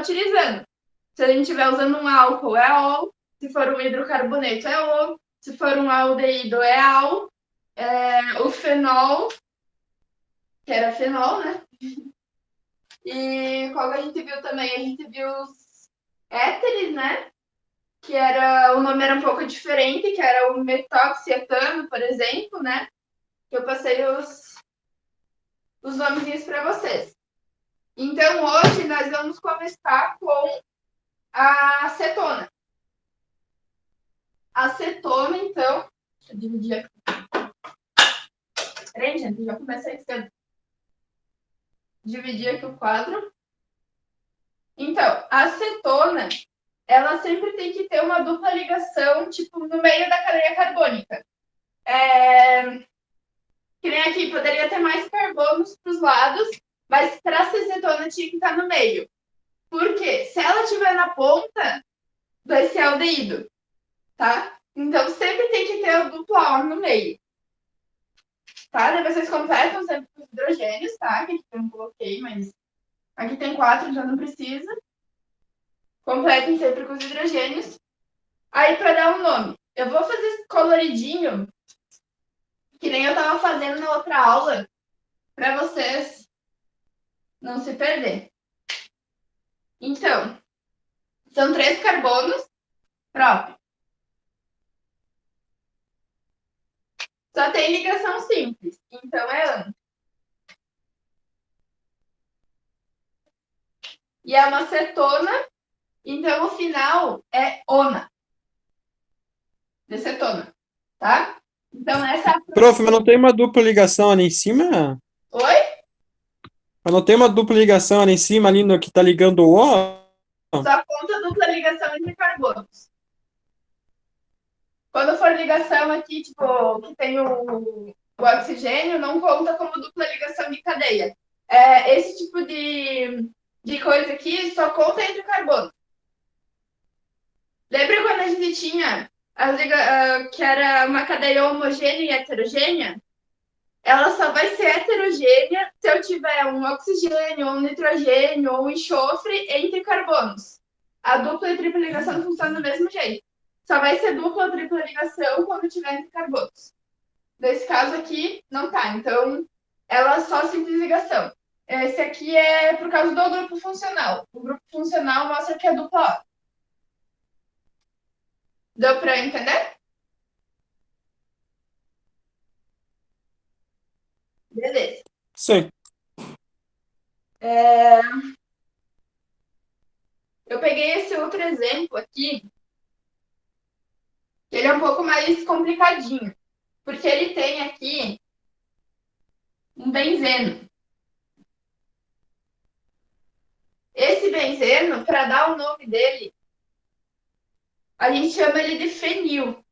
utilizando. Se a gente estiver usando um álcool, é ol. Se for um hidrocarboneto, é ol. Se for um aldeído, é al. O fenol, que era fenol, né? E qual que a gente viu também? A gente viu os éteres, né? Que o nome era um pouco diferente, que era o metoxietano, por exemplo, né? Que eu passei os nomezinhos para vocês. Então, hoje nós vamos começar com a acetona. A acetona, então... Deixa eu dividir aqui. Peraí, gente, já comecei a dividir aqui o quadro. Então, a acetona, ela sempre tem que ter uma dupla ligação, tipo, no meio da cadeia carbônica. Que nem aqui, poderia ter mais carbonos para os lados, mas para a acetona tinha que estar no meio. Por quê? Se ela estiver na ponta, vai ser aldeído, tá? Então, sempre tem que ter o dupla O no meio. Tá? Daí vocês completam sempre com os hidrogênios, tá? Que aqui eu não coloquei, mas aqui tem 4, já não precisa. Completem sempre com os hidrogênios. Aí, para dar um nome, eu vou fazer coloridinho, que nem eu estava fazendo na outra aula, para vocês não se perder. Então, são 3 carbonos próprios. Só tem ligação simples, então é an. E é uma cetona, então o final é ona. De cetona, tá? Então essa... Prof, mas não tem uma dupla ligação ali em cima? Oi? Mas não tem uma dupla ligação ali em cima, ali no que tá ligando o O? Só conta dupla ligação entre carbonos. Quando for ligação aqui, tipo, que tem o oxigênio, não conta como dupla ligação de cadeia. Esse tipo de coisa aqui só conta entre carbonos. Lembra quando a gente tinha que era uma cadeia homogênea e heterogênea? Ela só vai ser heterogênea se eu tiver um oxigênio, um nitrogênio ou um enxofre entre carbonos. A dupla e tripla ligação funciona do mesmo jeito. Só vai ser dupla ou tripla ligação quando tiver entre carbonos. Nesse caso aqui, não tá. Então, ela é só simples ligação. Esse aqui é por causa do grupo funcional. O grupo funcional mostra que é dupla O. Deu para entender? Beleza. Sim. Eu peguei esse outro exemplo aqui, que ele é um pouco mais complicadinho, porque ele tem aqui um benzeno. Esse benzeno, para dar o nome dele, a gente chama ele de fenil.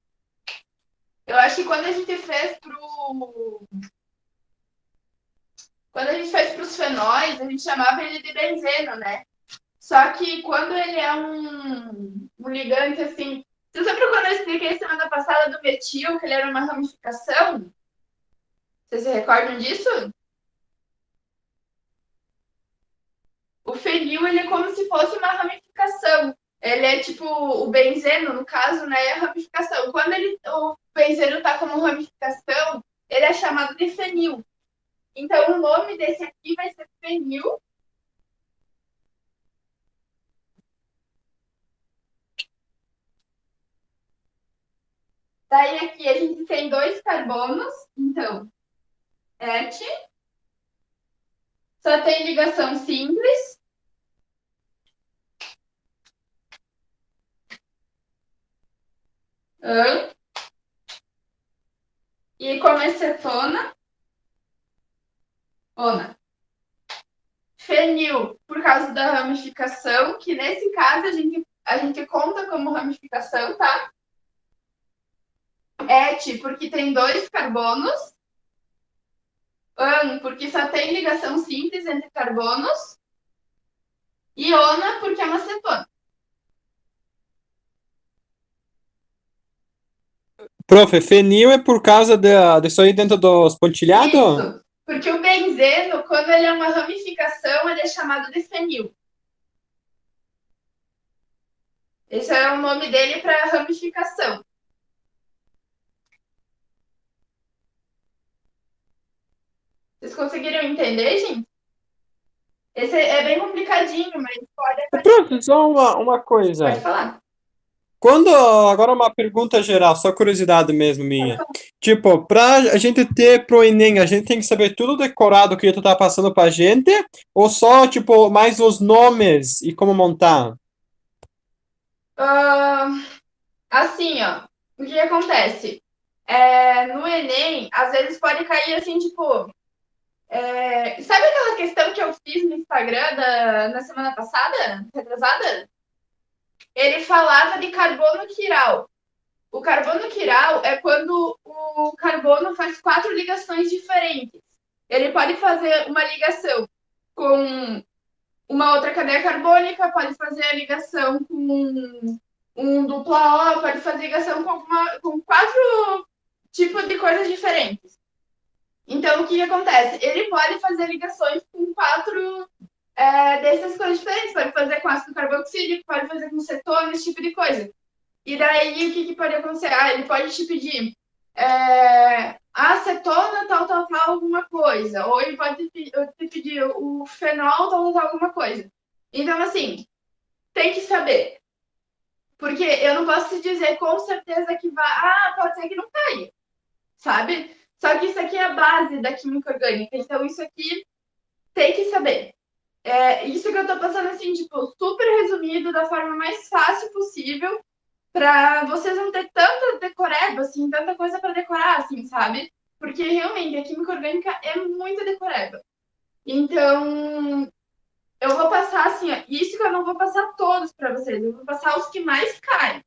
Eu acho que quando a gente fez para os fenóis, a gente chamava ele de benzeno, né? Só que quando ele é um ligante assim. Você lembra quando eu expliquei semana passada do metil, que ele era uma ramificação? Vocês se recordam disso? O fenil, ele é como se fosse uma ramificação. Ele é tipo o benzeno, no caso, né? É a ramificação. Quando o benzeno está como ramificação, ele é chamado de fenil. Então, o nome desse aqui vai ser fenil. Daí aqui a gente tem 2 carbonos, então, et. Só tem ligação simples. An. E como é cetona, ona. Fenil, por causa da ramificação, que nesse caso a gente conta como ramificação, tá? Et, porque tem 2 carbonos. An, porque só tem ligação simples entre carbonos. E ona, porque é uma cetona. Prof, fenil é por causa disso aí dentro dos pontilhados? Isso, porque o benzeno, quando ele é uma ramificação, ele é chamado de fenil. Esse é o nome dele para ramificação. Vocês conseguiram entender, gente? Esse é bem complicadinho, mas pode, Prof, só uma pode coisa. falar. Agora uma pergunta geral, só curiosidade mesmo minha. Tipo, pra a gente ter pro Enem, a gente tem que saber tudo decorado que tu tá passando pra gente? Ou só, tipo, mais os nomes e como montar? Ah, assim, ó, o que acontece? No Enem, às vezes pode cair assim, tipo, sabe aquela questão que eu fiz no Instagram na semana passada, retrasada? Ele falava de carbono quiral. O carbono quiral é quando o carbono faz 4 ligações diferentes. Ele pode fazer uma ligação com uma outra cadeia carbônica, pode fazer a ligação com um dupla O, pode fazer ligação com 4 tipos de coisas diferentes. Então, o que acontece? Ele pode fazer ligações com 4 dessas coisas diferentes. Pode fazer com ácido carboxílico, pode fazer com cetona, esse tipo de coisa. E daí, o que pode acontecer? Ele pode te pedir acetona, tal, alguma coisa. Ou ele pode te pedir o fenol, tal, alguma coisa. Então, assim, tem que saber. Porque eu não posso te dizer com certeza que vai. Pode ser que não caia, sabe? Só que isso aqui é a base da química orgânica. Então, isso aqui tem que saber. Isso que eu tô passando, assim, tipo, super resumido, da forma mais fácil possível, para vocês não ter tanta decoreba, assim, tanta coisa para decorar, assim, sabe? Porque realmente a química orgânica é muito decoreba. Então, eu vou passar assim, ó, isso que eu não vou passar todos para vocês, eu vou passar os que mais caem.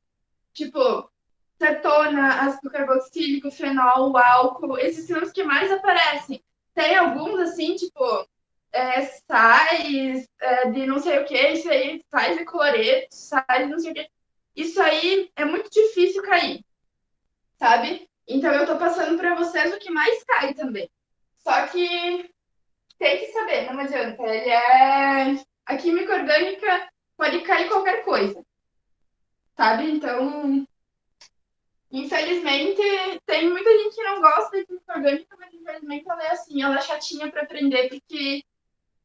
Tipo, cetona, ácido carboxílico, fenol, álcool, esses são os que mais aparecem. Tem alguns, assim, tipo, sais de não sei o que, isso aí, sais de cloreto, sais de não sei o que. Isso aí é muito difícil cair, sabe? Então eu tô passando para vocês o que mais cai também. Só que tem que saber, não adianta. A química orgânica pode cair qualquer coisa, sabe? Então, infelizmente, tem muita gente que não gosta da química orgânica, mas infelizmente ela é assim, ela é chatinha para aprender, porque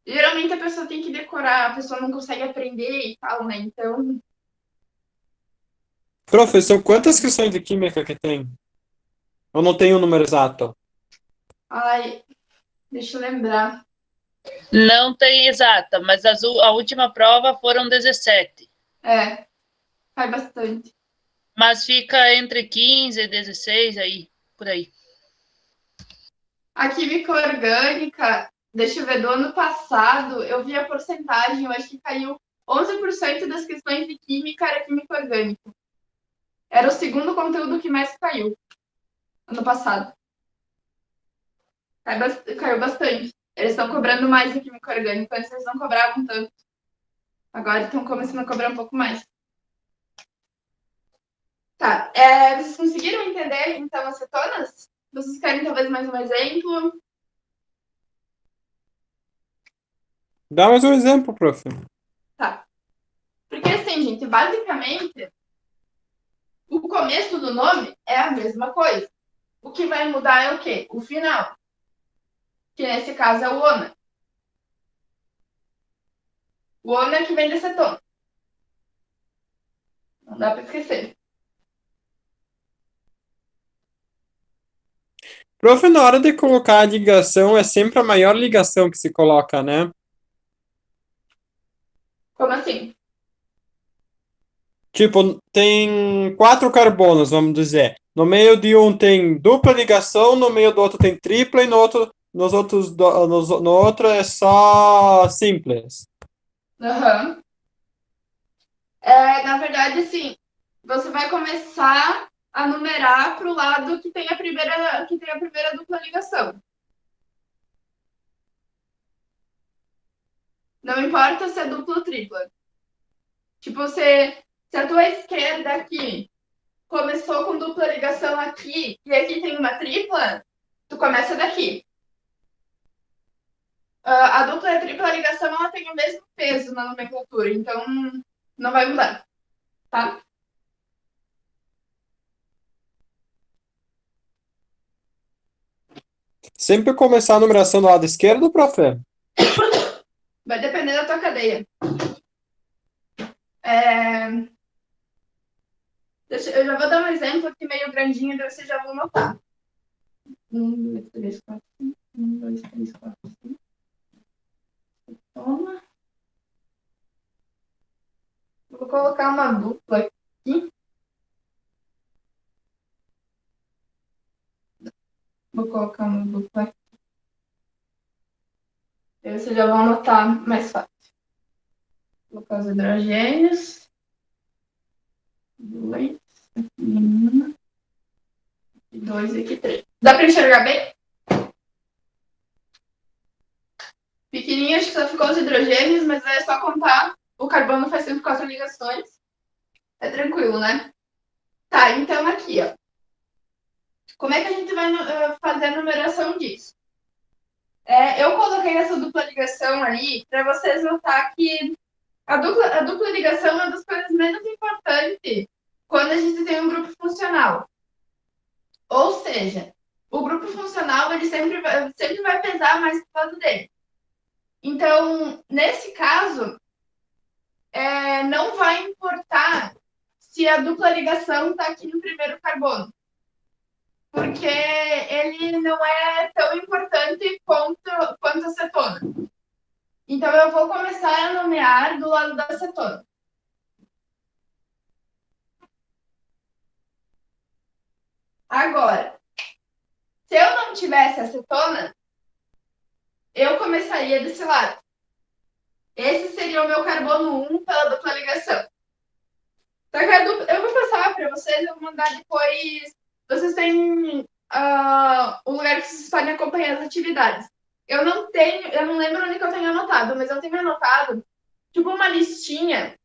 geralmente a pessoa tem que decorar, a pessoa não consegue aprender e tal, né? Então, Professor, quantas questões de química que tem? Eu não tenho o número exato. ai, deixa eu lembrar. Não tem exata, mas a última prova foram 17. Faz bastante. Mas fica entre 15 e 16 aí, por aí. A química orgânica, deixa eu ver, do ano passado, eu vi a porcentagem, eu acho que caiu 11% das questões de química era química orgânica. Era o segundo conteúdo que mais caiu ano passado. Caiu bastante. Eles estão cobrando mais de química orgânica, antes eles não cobravam tanto. Agora estão começando a cobrar um pouco mais. Tá, vocês conseguiram entender, então, as cetonas? Vocês querem talvez mais um exemplo? Dá mais um exemplo, prof. Tá. Porque assim, gente, basicamente, o começo do nome é a mesma coisa. O que vai mudar é o quê? O final. Que nesse caso é o ona. O ona é que vem de cetona. Não dá para esquecer. Prof, na hora de colocar a ligação, é sempre a maior ligação que se coloca, né? Como assim? Tipo, tem 4 carbonos, vamos dizer. No meio de um tem dupla ligação, no meio do outro tem tripla e no outro é só simples. Uhum. Na verdade, assim, você vai começar a numerar para o lado que tem a primeira dupla ligação. Não importa se é dupla ou tripla. Tipo, se a tua esquerda aqui começou com dupla ligação aqui e aqui tem uma tripla, tu começa daqui. A dupla e a tripla ligação ela tem o mesmo peso na nomenclatura, então não vai mudar. tá? Sempre começar a numeração do lado esquerdo, profe? Vai depender da tua cadeia. É, eu já vou dar um exemplo aqui meio grandinho, daí vocês já vão notar. 1, 2, 3, 4, 5. 1, 2, 3, 4, 5. Toma. Vou colocar uma dupla aqui. Vou colocar uma dupla aqui. Aí vocês já vão notar mais fácil. Vou colocar os hidrogênios. 2, aqui 1, e 2 e aqui 3. Dá para enxergar bem? Pequenininho, acho que só ficou os hidrogênios, mas é só contar. O carbono faz sempre 4 ligações. É tranquilo, né? Tá, então aqui, ó. Como é que a gente vai fazer a numeração disso? Eu coloquei essa dupla ligação aí para vocês notar que a dupla ligação é uma das coisas menos importantes quando a gente tem um grupo funcional. Ou seja, o grupo funcional ele sempre vai pesar mais por lado dele. Então, nesse caso, não vai importar se a dupla ligação está aqui no primeiro carbono, porque ele não é tão importante quanto a cetona. Então, eu vou começar a nomear do lado da cetona. Agora, se eu não tivesse acetona, eu começaria desse lado. Esse seria o meu carbono 1 pela dupla ligação. Só que eu vou passar para vocês, eu vou mandar depois. Vocês têm um lugar que vocês podem acompanhar as atividades. Eu não lembro onde que eu tenho anotado, mas eu tenho anotado tipo uma listinha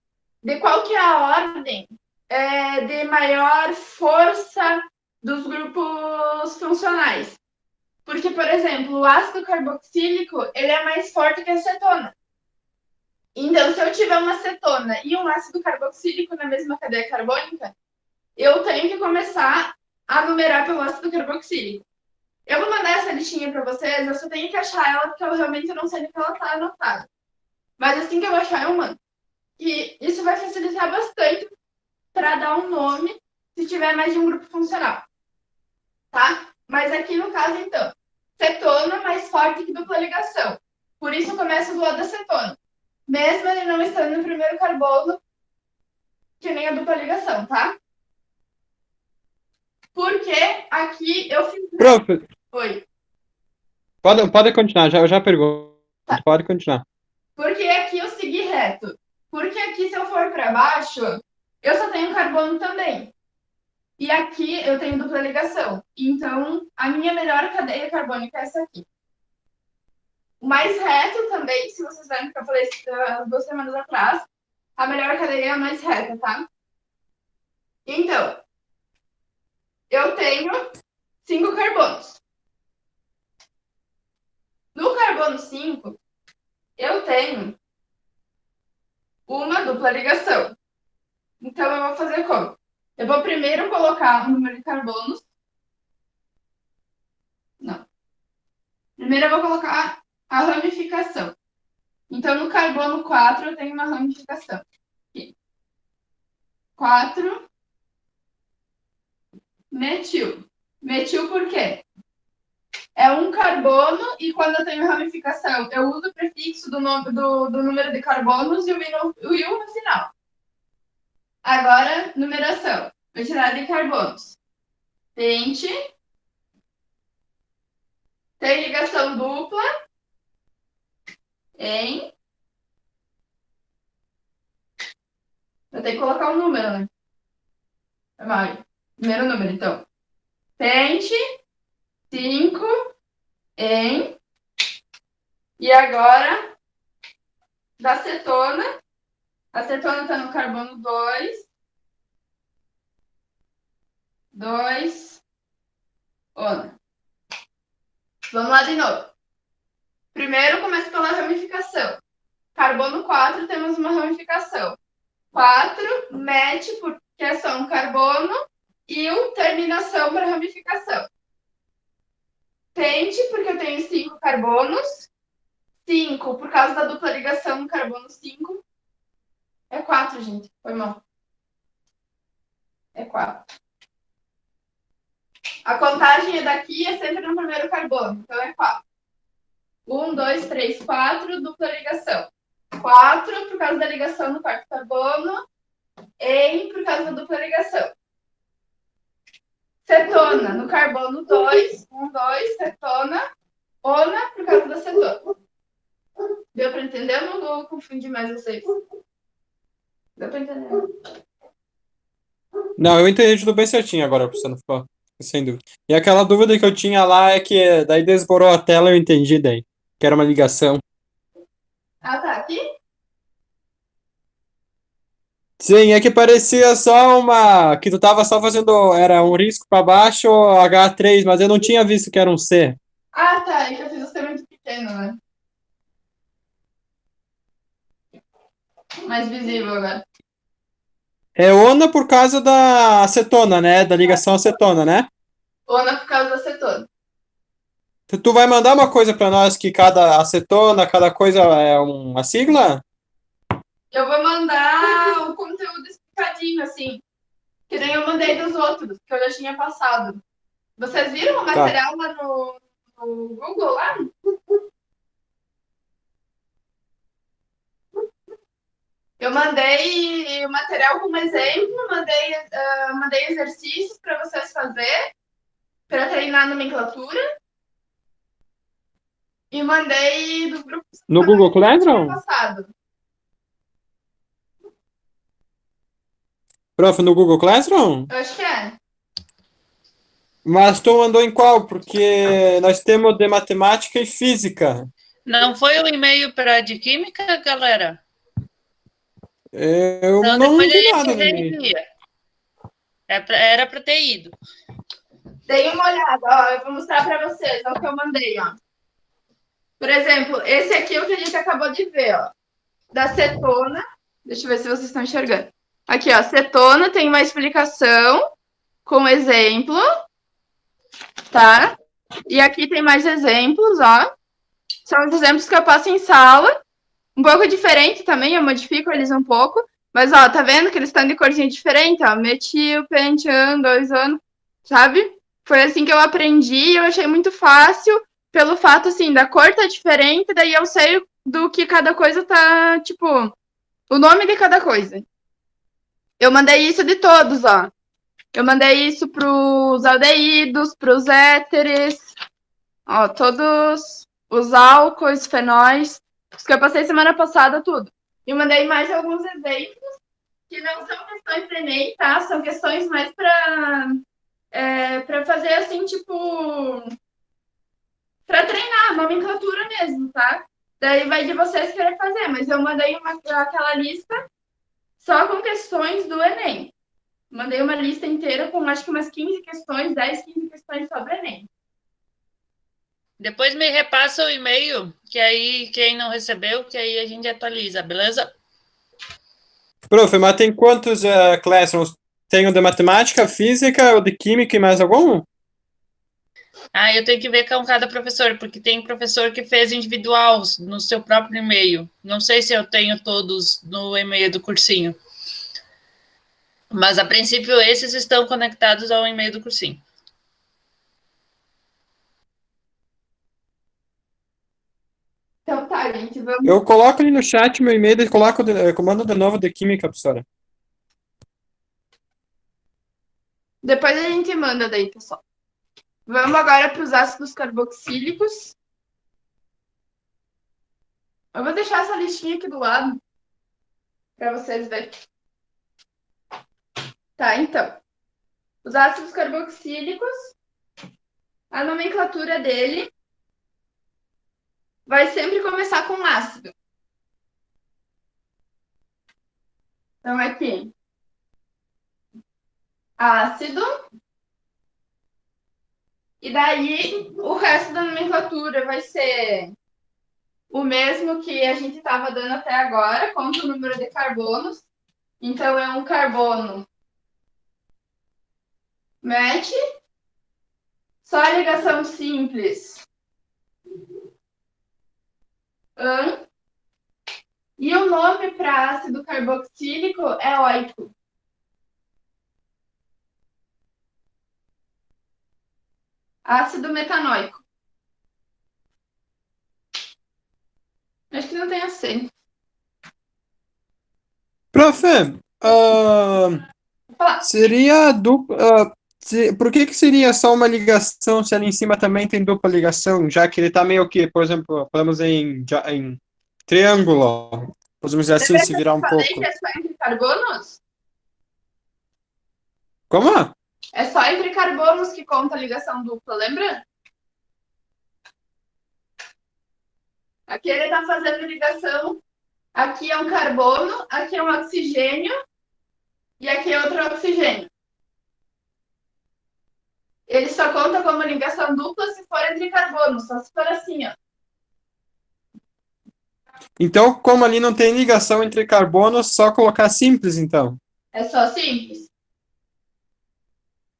de qual que é a ordem de maior força dos grupos funcionais. Porque, por exemplo, o ácido carboxílico, ele é mais forte que a acetona. Então, se eu tiver uma acetona e um ácido carboxílico na mesma cadeia carbônica, eu tenho que começar a numerar pelo ácido carboxílico. Eu vou mandar essa listinha para vocês, eu só tenho que achar ela, porque eu realmente não sei onde ela está anotada. Mas assim que eu achar, eu mando. E isso vai facilitar bastante para dar um nome se tiver mais de um grupo funcional. Tá? Mas aqui no caso, então, cetona mais forte que dupla ligação. Por isso eu começo do lado da cetona. Mesmo ele não estando no primeiro carbono, que nem a dupla ligação, tá? Porque aqui eu fiz... Profe, Oi. pode continuar, eu já pergunto. Tá. Pode continuar. Porque aqui eu segui reto. Porque aqui, se eu for para baixo, eu só tenho carbono também. E aqui eu tenho dupla ligação. Então, a minha melhor cadeia carbônica é essa aqui. O mais reto também, se vocês verem que eu falei 2 semanas atrás, a melhor cadeia é a mais reta, tá? Então, eu tenho 5 carbonos. No carbono 5, eu tenho uma dupla ligação. Então, eu vou fazer como? Eu vou primeiro colocar o número de carbonos. Não. Primeiro eu vou colocar a ramificação. Então, no carbono 4, eu tenho uma ramificação. Aqui. 4 metil. Metil por quê? É um carbono e quando eu tenho ramificação, eu uso o prefixo do número de carbonos e o I no final. Agora, numeração. Quantidade de carbonos. Pente. Tem ligação dupla. Em. Eu tenho que colocar um número, né? Vai. Primeiro número, então. Pente. 5. Em. E agora, da acetona. A acetona está no carbono 2. 2. Ona. Vamos lá de novo. Primeiro, começa pela ramificação. Carbono 4, temos uma ramificação. 4 MET, porque é só um carbono, e o terminação para ramificação. Pente, porque eu tenho 5 carbonos. 5, por causa da dupla ligação no carbono 5. É 4, gente. Foi mal. É 4. A contagem é daqui, é sempre no primeiro carbono. Então é 4. 1, 2, 3, 4, dupla ligação. 4 por causa da ligação no quarto carbono. Em por causa da dupla ligação. Cetona no carbono 2. 1, 2, cetona. Ona por causa da cetona. Deu para entender ou não vou confundir mais vocês? Deu para entender? Não, eu entendi tudo bem certinho agora, pra você não ficar sem dúvida. E aquela dúvida que eu tinha lá é que daí desborou a tela, eu entendi daí. Que era uma ligação. Ah, tá. Aqui? Sim, é que parecia só uma. Que tu tava só fazendo. Era um risco pra baixo, H3, mas eu não tinha visto que era um C. Ah, tá. É que eu fiz o C muito pequeno, né? Mais visível agora. É ona por causa da acetona, né? Da ligação acetona, né? Ona por causa da cetona. Tu vai mandar uma coisa pra nós que cada acetona, cada coisa é uma sigla? Eu vou mandar o conteúdo explicadinho, assim. Que nem eu mandei dos outros, que eu já tinha passado. Vocês viram o Tá. material lá no Google, lá? Eu mandei o material como exemplo, mandei exercícios para vocês fazerem, para treinar a nomenclatura. E mandei do grupo No Google que eu tinha Classroom? passado. Prof, no Google Classroom? Eu acho que é. Mas tu mandou em qual? Porque nós temos de matemática e física. Não foi o e-mail para de química, galera? Eu Então, não depois a vi gente nada no e-mail. reenvia. Era para ter ido. Deem uma olhada, ó. Eu vou mostrar para vocês, ó, o que eu mandei, ó. Por exemplo, esse aqui é o que a gente acabou de ver, ó. Da cetona. Deixa eu ver se vocês estão enxergando. Aqui, ó. Cetona tem uma explicação com exemplo, tá? E aqui tem mais exemplos, ó. São os exemplos que eu passo em sala. Um pouco diferente também, eu modifico eles um pouco. Mas, ó, tá vendo que eles estão de corzinha diferente, ó? Metil, pentian, 2 anos, sabe? Foi assim que eu aprendi e eu achei muito fácil, pelo fato, assim, da cor tá diferente, daí eu sei do que cada coisa tá, tipo, o nome de cada coisa. Eu mandei isso de todos, ó. Eu mandei isso pros aldeídos, pros éteres, ó, todos os álcoois, fenóis, os que eu passei semana passada, tudo. E mandei mais alguns exemplos, que não são questões do Enem, tá? São questões mais para fazer, assim, tipo, para treinar, nomenclatura mesmo, tá? Daí vai de vocês querer fazer, mas eu mandei aquela lista só com questões do Enem. Mandei uma lista inteira com acho que umas 15 questões, 10, 15 questões sobre o Enem. Depois me repassa o e-mail, que aí quem não recebeu, que aí a gente atualiza, beleza? Prof, mas tem quantos classrooms? Tem o de matemática, física, o de química e mais algum? Ah, eu tenho que ver com cada professor, porque tem professor que fez individual no seu próprio e-mail. Não sei se eu tenho todos no e-mail do cursinho. Mas, a princípio, esses estão conectados ao e-mail do cursinho. Então tá, gente, vamos. Eu coloco ali no chat meu e-mail e coloco comando de novo de química, professora. Depois a gente manda daí, pessoal. Vamos agora para os ácidos carboxílicos. Eu vou deixar essa listinha aqui do lado para vocês verem. Tá, então. Os ácidos carboxílicos, a nomenclatura dele vai sempre começar com ácido. Então, aqui. Ácido. E daí, o resto da nomenclatura vai ser o mesmo que a gente estava dando até agora, conta o número de carbonos. Então é um carbono. Mete. Só a ligação simples. An. E o nome para ácido carboxílico é oico. Ácido metanóico. Acho que não tem acento. Profe, seria dupla. Por que seria só uma ligação se ali em cima também tem dupla ligação? Já que ele tá meio que, por exemplo, falamos em triângulo. Podemos dizer assim, Lembra se que eu virar te um falei que pouco. é só entre carbonos? Como? É só entre carbonos que conta a ligação dupla, lembra? Aqui ele está fazendo ligação. Aqui é um carbono, aqui é um oxigênio e aqui é outro oxigênio. Ele só conta como ligação dupla se for entre carbonos, só se for assim, ó. Então, como ali não tem ligação entre carbonos, só colocar simples, então. É só simples.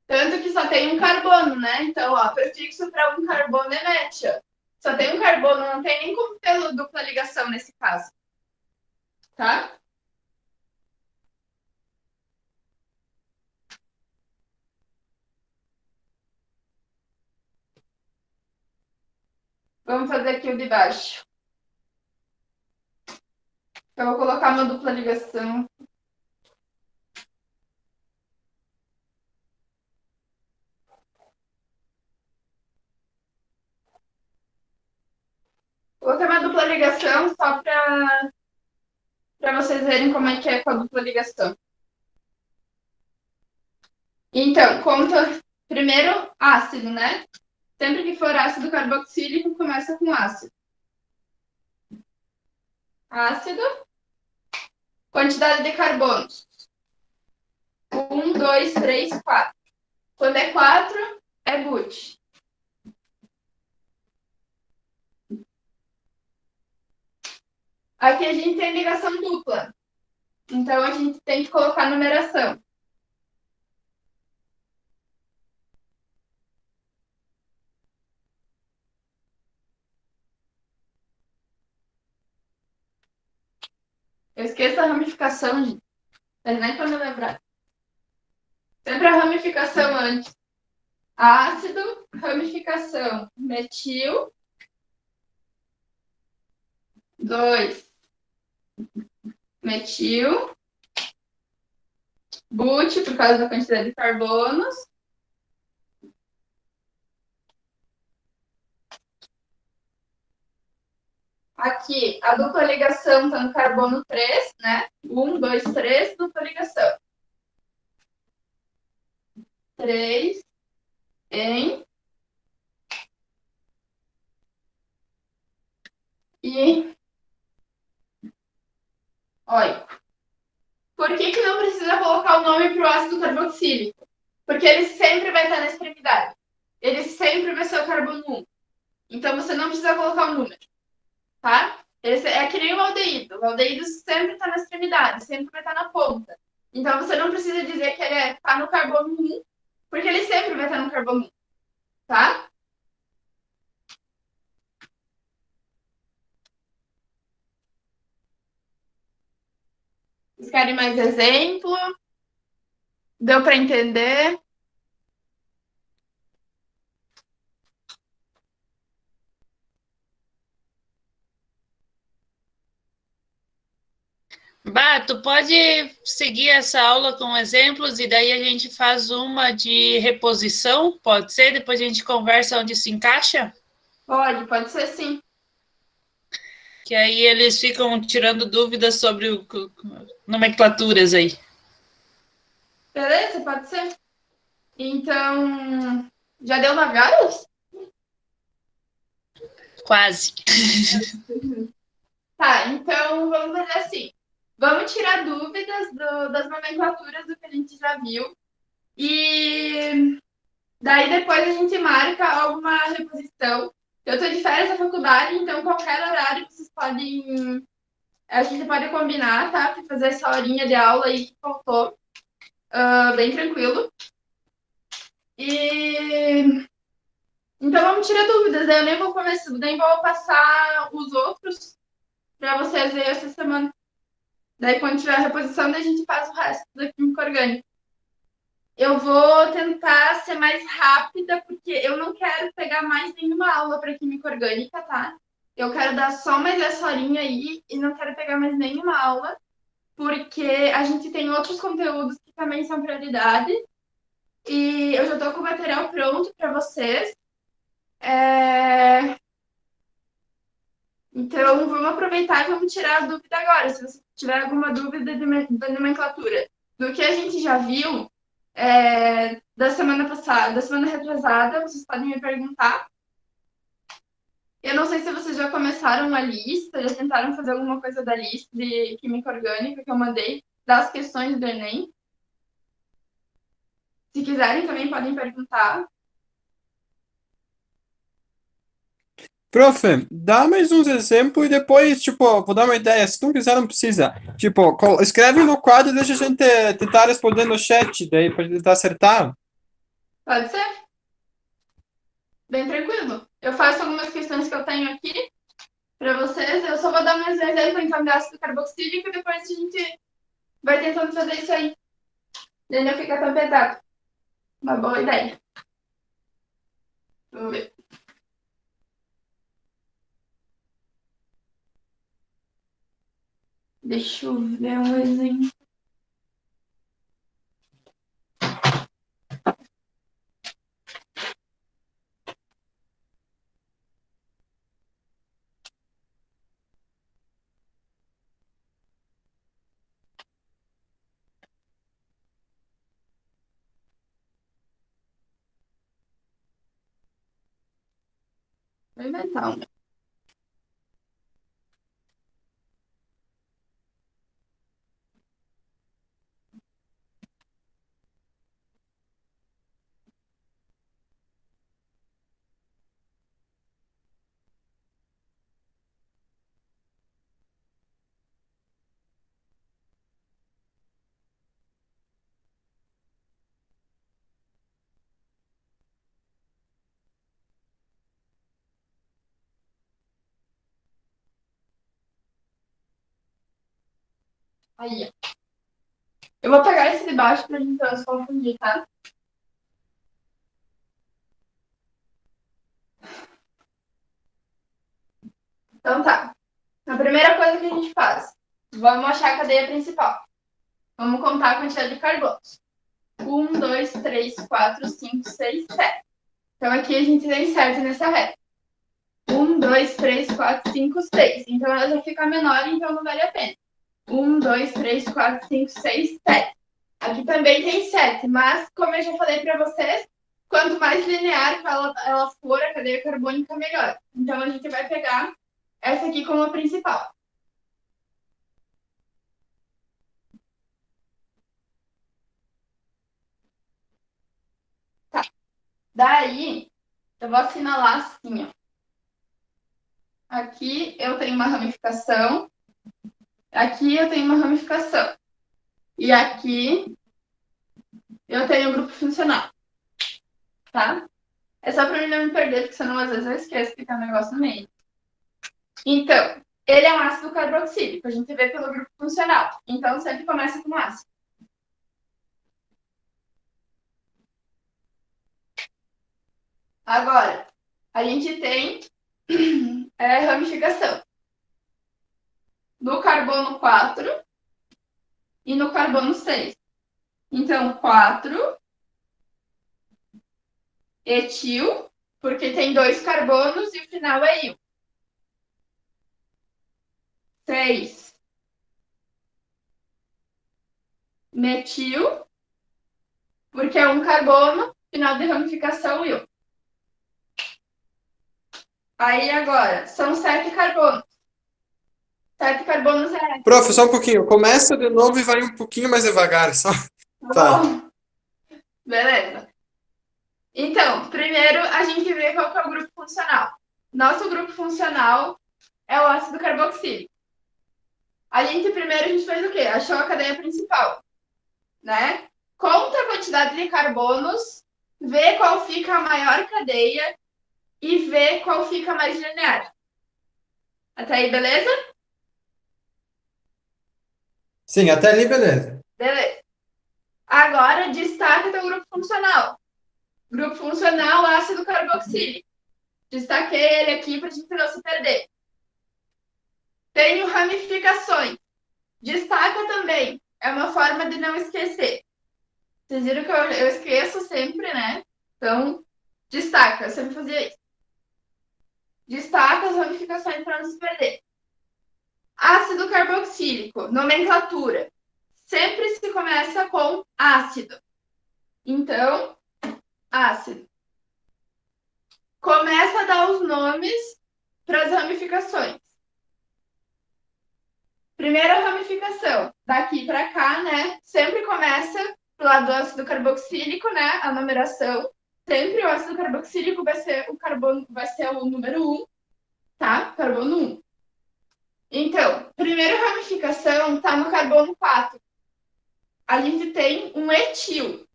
Tanto que só tem um carbono, né? Então, ó, prefixo para um carbono é met, ó. Só tem um carbono, não tem nem como ter dupla ligação nesse caso. Tá? Vamos fazer aqui o de baixo. Eu vou colocar uma dupla ligação. Vou colocar uma dupla ligação só para vocês verem como é que é com a dupla ligação. Então, conta primeiro ácido, né? Sempre que for ácido carboxílico, começa com ácido. Ácido. Quantidade de carbonos. 1, 2, 3, 4. Quando é 4, é but. Aqui a gente tem ligação dupla. Então, a gente tem que colocar numeração. Eu esqueço a ramificação, gente. Mas nem para me lembrar. Sempre a ramificação antes. Ácido, ramificação. Metil. 2. Metil. But, por causa da quantidade de carbonos. Aqui, a dupla ligação está no carbono 3, né? 1, 2, 3, dupla ligação. 3 em e oico. Por que não precisa colocar o nome para o ácido carboxílico? Porque ele sempre vai estar na extremidade. Ele sempre vai ser o carbono 1. Então, você não precisa colocar o número, tá? É que nem o aldeído. O aldeído sempre está na extremidade, sempre vai estar na ponta. Então, você não precisa dizer que ele está no carbono 1, porque ele sempre vai estar no carbono 1, tá? Vocês querem mais exemplo? Deu para entender? Bah, tu pode seguir essa aula com exemplos e daí a gente faz uma de reposição, pode ser? Depois a gente conversa onde se encaixa? Pode ser sim. Que aí eles ficam tirando dúvidas sobre nomenclaturas aí. Beleza, pode ser. Então, já deu 9 horas? Quase. Tá, então vamos fazer assim. Vamos tirar dúvidas das nomenclaturas do que a gente já viu. E daí depois a gente marca alguma reposição. Eu tô de férias da faculdade, então qualquer horário vocês podem A gente pode combinar, tá? Pra fazer essa horinha de aula aí que faltou. Bem tranquilo. E então vamos tirar dúvidas. Eu nem vou começar, nem vou passar os outros para vocês aí essa semana. Daí, quando tiver a reposição, daí a gente faz o resto da química orgânica. Eu vou tentar ser mais rápida, porque eu não quero pegar mais nenhuma aula para química orgânica, tá? Eu quero dar só mais essa horinha aí e não quero pegar mais nenhuma aula, porque a gente tem outros conteúdos que também são prioridade. E eu já tô com o material pronto para vocês. Então, vamos aproveitar e vamos tirar a dúvida agora. Se você tiver alguma dúvida da nomenclatura do que a gente já viu da semana passada, da semana retrasada, vocês podem me perguntar. Eu não sei se vocês já começaram a lista, já tentaram fazer alguma coisa da lista de química orgânica que eu mandei, das questões do Enem. Se quiserem, também podem perguntar. Prof, dá mais uns exemplos e depois, tipo, vou dar uma ideia. Se não quiser, não precisa. Tipo, escreve no quadro e deixa a gente tentar responder no chat, daí pra tentar acertar. Pode ser? Bem tranquilo. Eu faço algumas questões que eu tenho aqui para vocês. Eu só vou dar mais um exemplo, então, de ácido carboxílico e depois a gente vai tentando fazer isso aí. Daí não fica tão pesado. Uma boa ideia. Vamos ver. Deixa eu ver um exemplo. Vou inventar um. Aí, ó. Eu vou pegar esse de baixo pra gente não se confundir, tá? Então tá. A primeira coisa que a gente faz, vamos achar a cadeia principal. Vamos contar a quantidade de carbonos. 1, 2, 3, 4, 5, 6, 7. Então aqui a gente tem 7 nessa reta. 1, 2, 3, 4, 5, 6. Então ela já fica menor, então não vale a pena. 1, 2, 3, 4, 5, 6, 7. Aqui também tem 7, mas como eu já falei para vocês, quanto mais linear ela for, a cadeia carbônica, melhor. Então a gente vai pegar essa aqui como a principal. Tá. Daí, eu vou assinalar assim, ó. Aqui eu tenho uma ramificação. Aqui eu tenho uma ramificação. E aqui eu tenho o grupo funcional. Tá? É só para mim não me perder, porque senão às vezes eu esqueço que tem um negócio no meio. Então, ele é um ácido carboxílico. A gente vê pelo grupo funcional. Então, sempre começa com ácido. Agora, a gente tem ramificação no carbono 4 e no carbono 6. Então, 4 etil, porque tem 2 carbonos e o final é íon. 6 metil, porque é um carbono, final de ramificação íon. Aí agora, são 7 carbonos. 7 carbonos é. Prof, só um pouquinho. Começa de novo e vai um pouquinho mais devagar, só. Tá bom. Beleza. Então, primeiro a gente vê qual que é o grupo funcional. Nosso grupo funcional é o ácido carboxílico. Primeiro a gente fez o quê? Achou a cadeia principal, né? Conta a quantidade de carbonos, vê qual fica a maior cadeia e vê qual fica mais linear. Até aí, beleza? Sim, até ali, beleza. Beleza. Agora, destaca teu grupo funcional. Grupo funcional, ácido carboxílico. Destaquei ele aqui para a gente não se perder. Tenho ramificações. Destaca também. É uma forma de não esquecer. Vocês viram que eu esqueço sempre, né? Então, destaca. Eu sempre fazia isso. Destaca as ramificações para não se perder. Ácido carboxílico. Nomenclatura. Sempre se começa com ácido. Então, ácido. Começa a dar os nomes para as ramificações. Primeira ramificação, daqui para cá, né? Sempre começa do lado do ácido carboxílico, né? A numeração. Sempre o ácido carboxílico vai ser o carbono, vai ser o número 1, tá? Carbono 1. Então, primeira ramificação está no carbono 4. A gente tem um etil.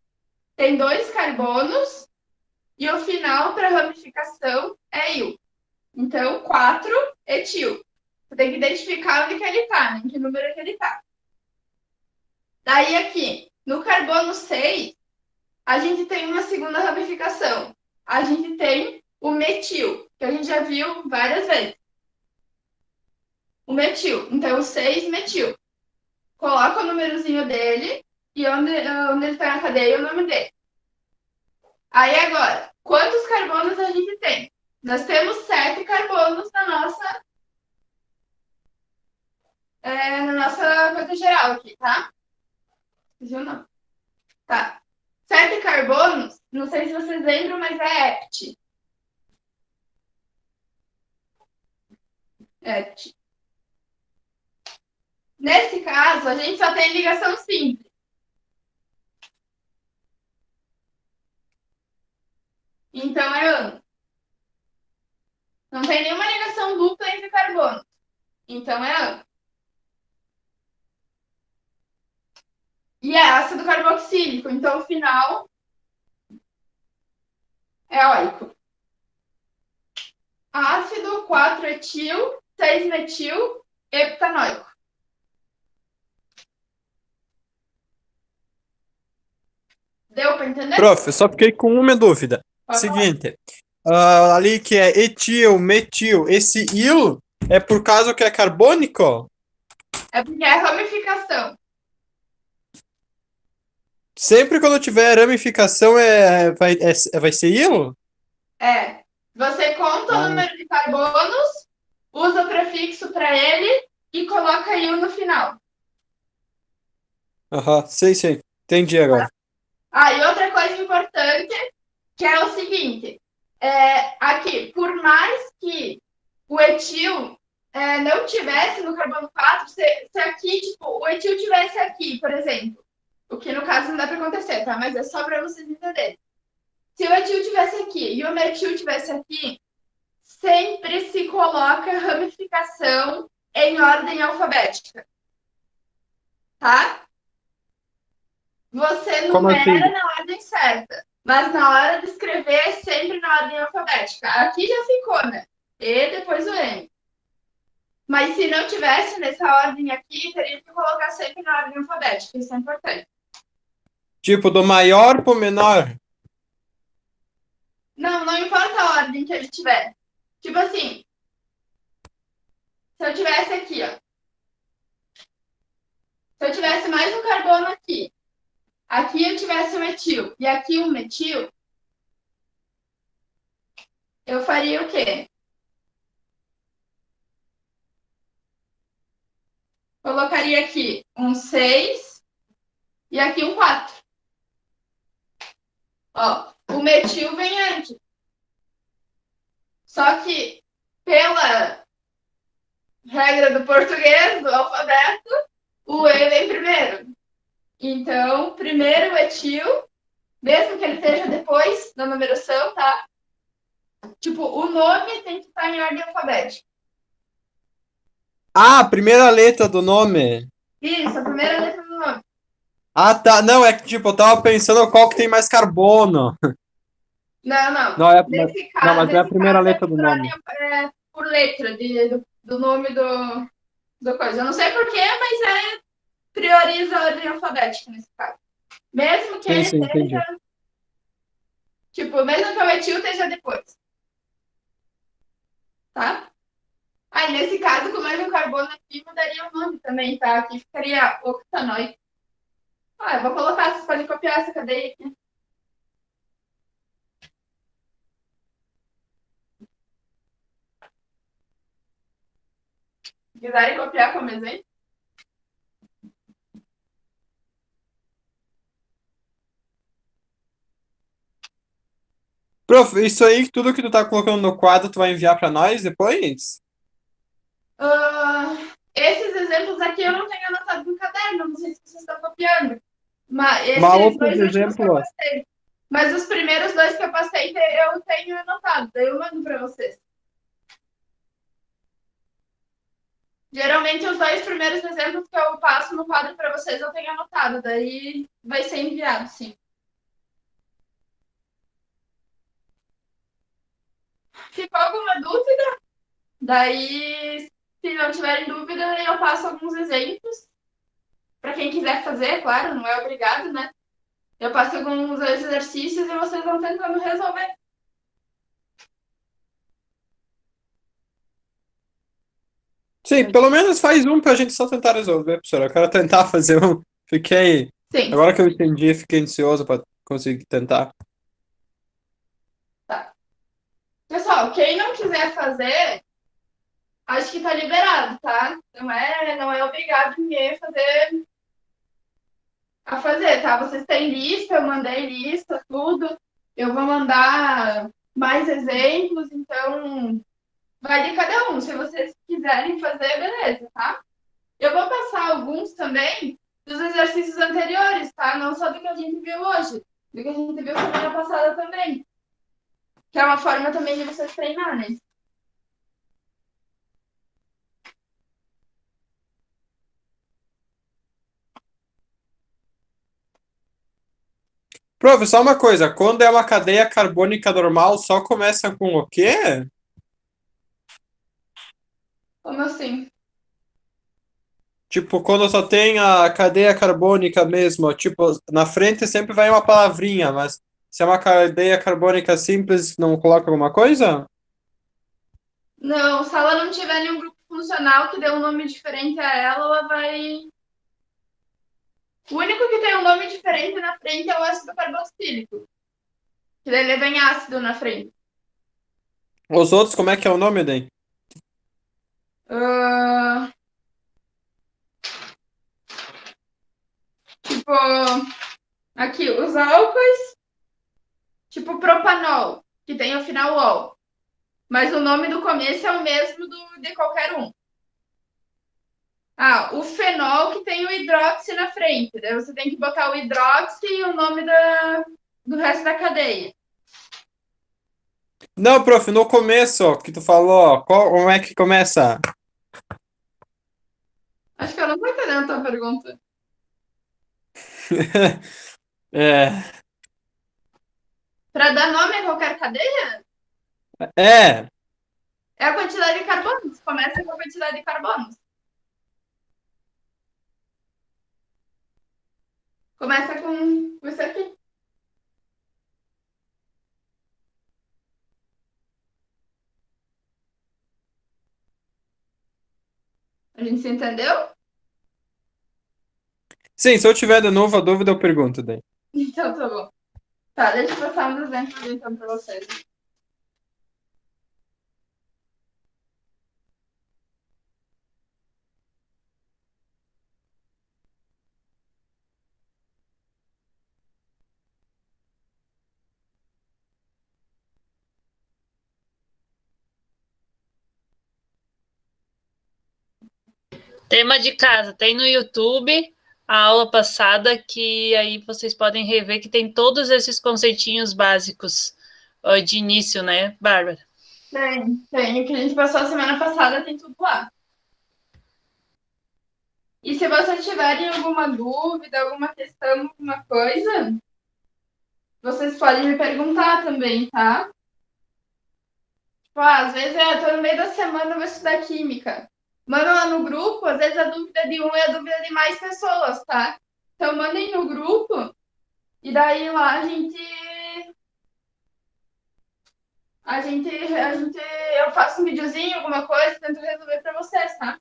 Tem 2 carbonos e o final para ramificação é il. Então, 4 etil. Você tem que identificar onde que ele está, né? Em que número que ele está. Daí aqui, no carbono 6, a gente tem uma segunda ramificação. A gente tem o metil, que a gente já viu várias vezes. O metil. Então, o 6 metil. Coloca o númerozinho dele e onde ele está na cadeia, o nome dele. Aí agora, quantos carbonos a gente tem? Nós temos 7 carbonos na nossa coisa geral aqui, tá? Viu não? Tá. 7 carbonos, não sei se vocês lembram, mas é hept. Hept. Nesse caso, a gente só tem ligação simples. Então, é ano. Não tem nenhuma ligação dupla entre carbonos. Então, é ano. E é ácido carboxílico. Então, o final é óico. Ácido 4-etil, 6-metil, heptanoico. Deu para entender? Prof, eu só fiquei com uma dúvida. Seguinte, ali que é etil, metil, esse il é por causa que é carbônico? É porque é ramificação. Sempre quando tiver ramificação vai ser il? É. Você conta o número de carbonos, usa o prefixo para ele e coloca il no final. Aham, sei. Entendi agora. Ah, e outra coisa importante, que é o seguinte, aqui, por mais que o etil não tivesse no carbono 4, se aqui, tipo, o etil tivesse aqui, por exemplo, o que no caso não dá para acontecer, tá? Mas é só para vocês entenderem. Se o etil tivesse aqui e o metil tivesse aqui, sempre se coloca ramificação em ordem alfabética, tá? Você Como numera assim? na ordem certa, mas na hora de escrever é sempre na ordem alfabética. Aqui já ficou, né? E depois o M. Mas se não tivesse nessa ordem aqui, teria que colocar sempre na ordem alfabética. Isso é importante. Tipo, do maior pro menor. Não importa a ordem que ele tiver. Tipo assim, se eu tivesse aqui, ó. Se eu tivesse mais um carbono aqui, aqui eu tivesse um etil e aqui um metil, eu faria o quê? Colocaria aqui um 6 e aqui um 4. Ó, o metil vem antes. Só que, pela regra do português, do alfabeto, o E vem primeiro. Então, primeiro o etil, mesmo que ele esteja depois da numeração, tá? Tipo, o nome tem que estar em ordem alfabética. Ah, a primeira letra do nome. Isso, a primeira letra do nome. Ah, tá. Não, é que tipo, eu tava pensando qual que tem mais carbono. Não, não. Não, Nesse não, caso, mas é a nesse primeira caso letra do nome. por letra do nome do coisa. Eu não sei porquê, mas prioriza a ordem alfabética nesse caso. Mesmo que Sim, ele sim, entendi. esteja, tipo, mesmo que o etil esteja depois, tá? Aí, nesse caso, com mais um carbono aqui, mudaria o nome também, tá? Aqui ficaria octanoide. Ah, eu vou colocar, vocês podem copiar essa cadeia aqui. Se quiserem copiar como exemplo. Prof, isso aí, tudo que tu tá colocando no quadro, tu vai enviar pra nós depois? Esses exemplos aqui eu não tenho anotado no caderno, não sei se vocês estão copiando. Mas Mas esses outros dois últimos que eu exemplos. passei. Mas os primeiros dois que eu passei eu tenho anotado, daí eu mando para vocês. Geralmente os dois primeiros exemplos que eu passo no quadro para vocês eu tenho anotado, daí vai ser enviado, sim. Ficou alguma dúvida? Daí, se não tiverem dúvida, eu passo alguns exemplos. Para quem quiser fazer, claro, não é obrigado, né? Eu passo alguns exercícios e vocês vão tentando resolver. Sim, pelo menos faz um pra gente só tentar resolver, professor. Eu quero tentar fazer um. Fiquei. Sim, Agora que eu entendi, fiquei ansioso pra conseguir tentar. tá. Pessoal, quem não quiser fazer, acho que tá liberado, tá? Não é obrigado ninguém a fazer, tá? Vocês têm lista, eu mandei lista, tudo. Eu vou mandar mais exemplos, então vai de cada um. Se vocês quiserem fazer, beleza, tá? Eu vou passar alguns também dos exercícios anteriores, tá? Não só do que a gente viu hoje, do que a gente viu semana passada também. Que é uma forma também de vocês treinarem. Prof, só uma coisa. Quando é uma cadeia carbônica normal, só começa com o quê? Como assim? Tipo, quando só tem a cadeia carbônica mesmo, tipo, na frente sempre vai uma palavrinha, mas se é uma cadeia carbônica simples, não coloca alguma coisa? Não, se ela não tiver nenhum grupo funcional que dê um nome diferente a ela, ela vai. O único que tem um nome diferente na frente é o ácido carboxílico. Que daí ele é bem ácido na frente. Os outros, como é que é o nome, daí? Ah, tipo, aqui, os álcoois, tipo propanol, que tem o final ol. Mas o nome do começo é o mesmo de qualquer um. Ah, o fenol que tem o hidróxido na frente. Daí você tem que botar o hidróxido e o nome do resto da cadeia. Não, prof, no começo que tu falou, como é que começa? Acho que eu não tô entendendo a tua pergunta. É, Para dar nome a qualquer cadeia, é. é a quantidade de carbonos. Começa com a quantidade de carbonos. Começa com isso aqui. A gente se entendeu? Sim, se eu tiver de novo a dúvida, eu pergunto daí. Então tá bom. Tá, deixa eu passar uns exemplos então para vocês. Tema de casa, tem no YouTube a aula passada que aí vocês podem rever que tem todos esses conceitinhos básicos de início, né, Bárbara? Tem. O que a gente passou a semana passada tem tudo lá. E se vocês tiverem alguma dúvida, alguma questão, alguma coisa, vocês podem me perguntar também, tá? Tipo, às vezes eu tô no meio da semana, eu vou estudar química. Manda lá no grupo, às vezes a dúvida de um é a dúvida de mais pessoas, tá? Então mandem no grupo e daí lá eu faço um videozinho, alguma coisa, tento resolver para vocês, tá?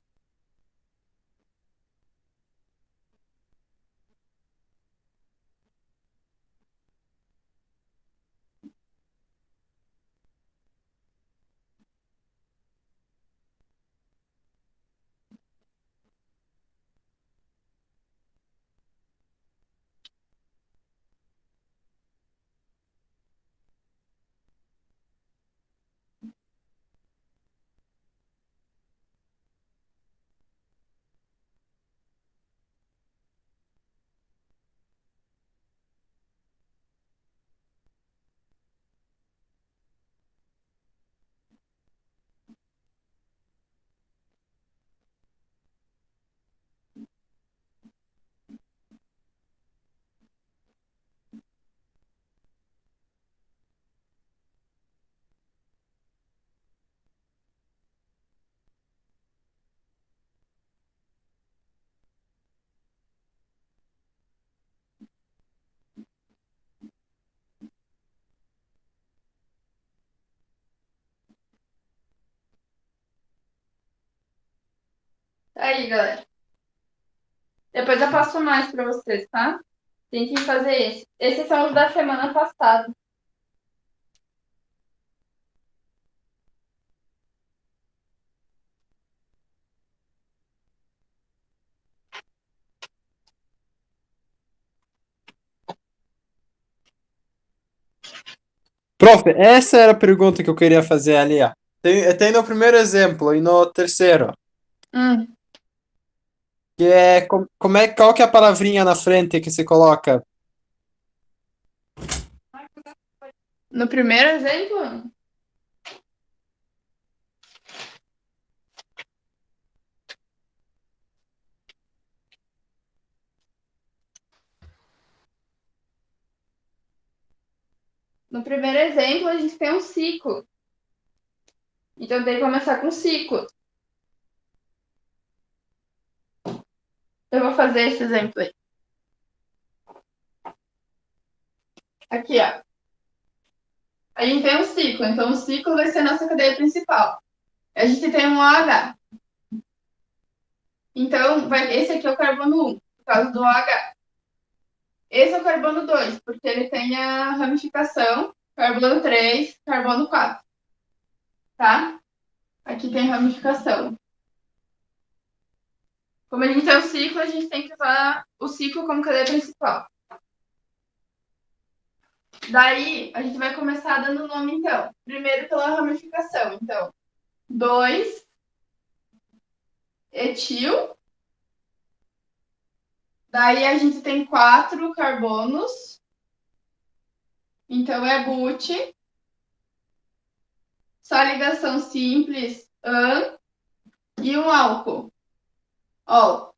Tá aí, galera. Depois eu passo mais para vocês, tá? Tentem fazer esse. Esses são os da semana passada. Prof, essa era a pergunta que eu queria fazer ali, ó. Tem no primeiro exemplo e no terceiro, Hum. que é qual que é a palavrinha na frente que se coloca? No primeiro exemplo, a gente tem um ciclo. Então tem que começar com ciclo. Eu vou fazer esse exemplo aí. Aqui, ó. A gente tem um ciclo, então o ciclo vai ser a nossa cadeia principal. A gente tem um OH. Então, esse aqui é o carbono 1, por causa do OH. Esse é o carbono 2, porque ele tem a ramificação. Carbono 3, carbono 4. Tá? Aqui tem ramificação. Como a gente tem o ciclo, a gente tem que usar o ciclo como cadeia principal. Daí, a gente vai começar dando nome, então. Primeiro pela ramificação. Então, 2 etil. Daí, a gente tem 4 carbonos. Então, é but. Só ligação simples, an. E um álcool. Ó,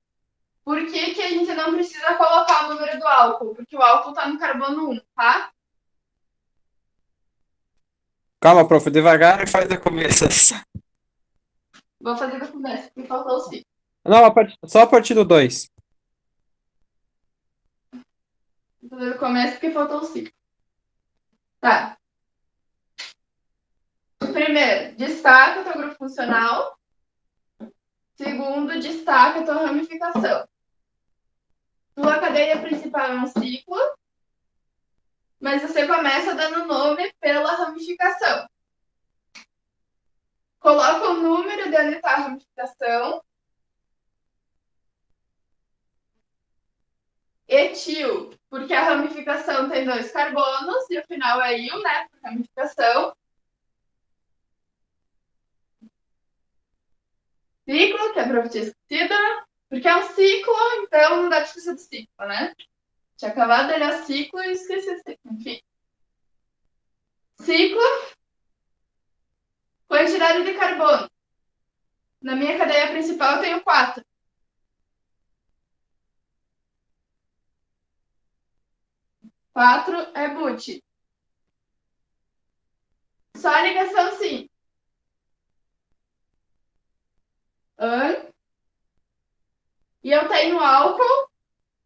por que a gente não precisa colocar o número do álcool? Porque o álcool está no carbono 1, tá? Calma, prof, devagar e faz a começo. Vou fazer da conversa, porque faltou o ciclo. Não, só a partir do 2. Vou fazer do começo porque faltou o ciclo. Tá. Primeiro, destaca o teu grupo funcional. Segundo, destaca a tua ramificação. Tua cadeia principal é um ciclo, mas você começa dando nome pela ramificação. Coloca o número de onde está a ramificação. Etil, porque a ramificação tem 2 carbonos e o final é íon, né? Por ramificação. Ciclo, que a prof tinha esquecido, porque é um ciclo, então não dá pra esquecer do ciclo, né? Tinha acabado de olhar ciclo e esqueci o ciclo. Enfim. Ciclo, quantidade de carbono. Na minha cadeia principal eu tenho 4. 4 é boot. Só a ligação sim. E eu tenho álcool.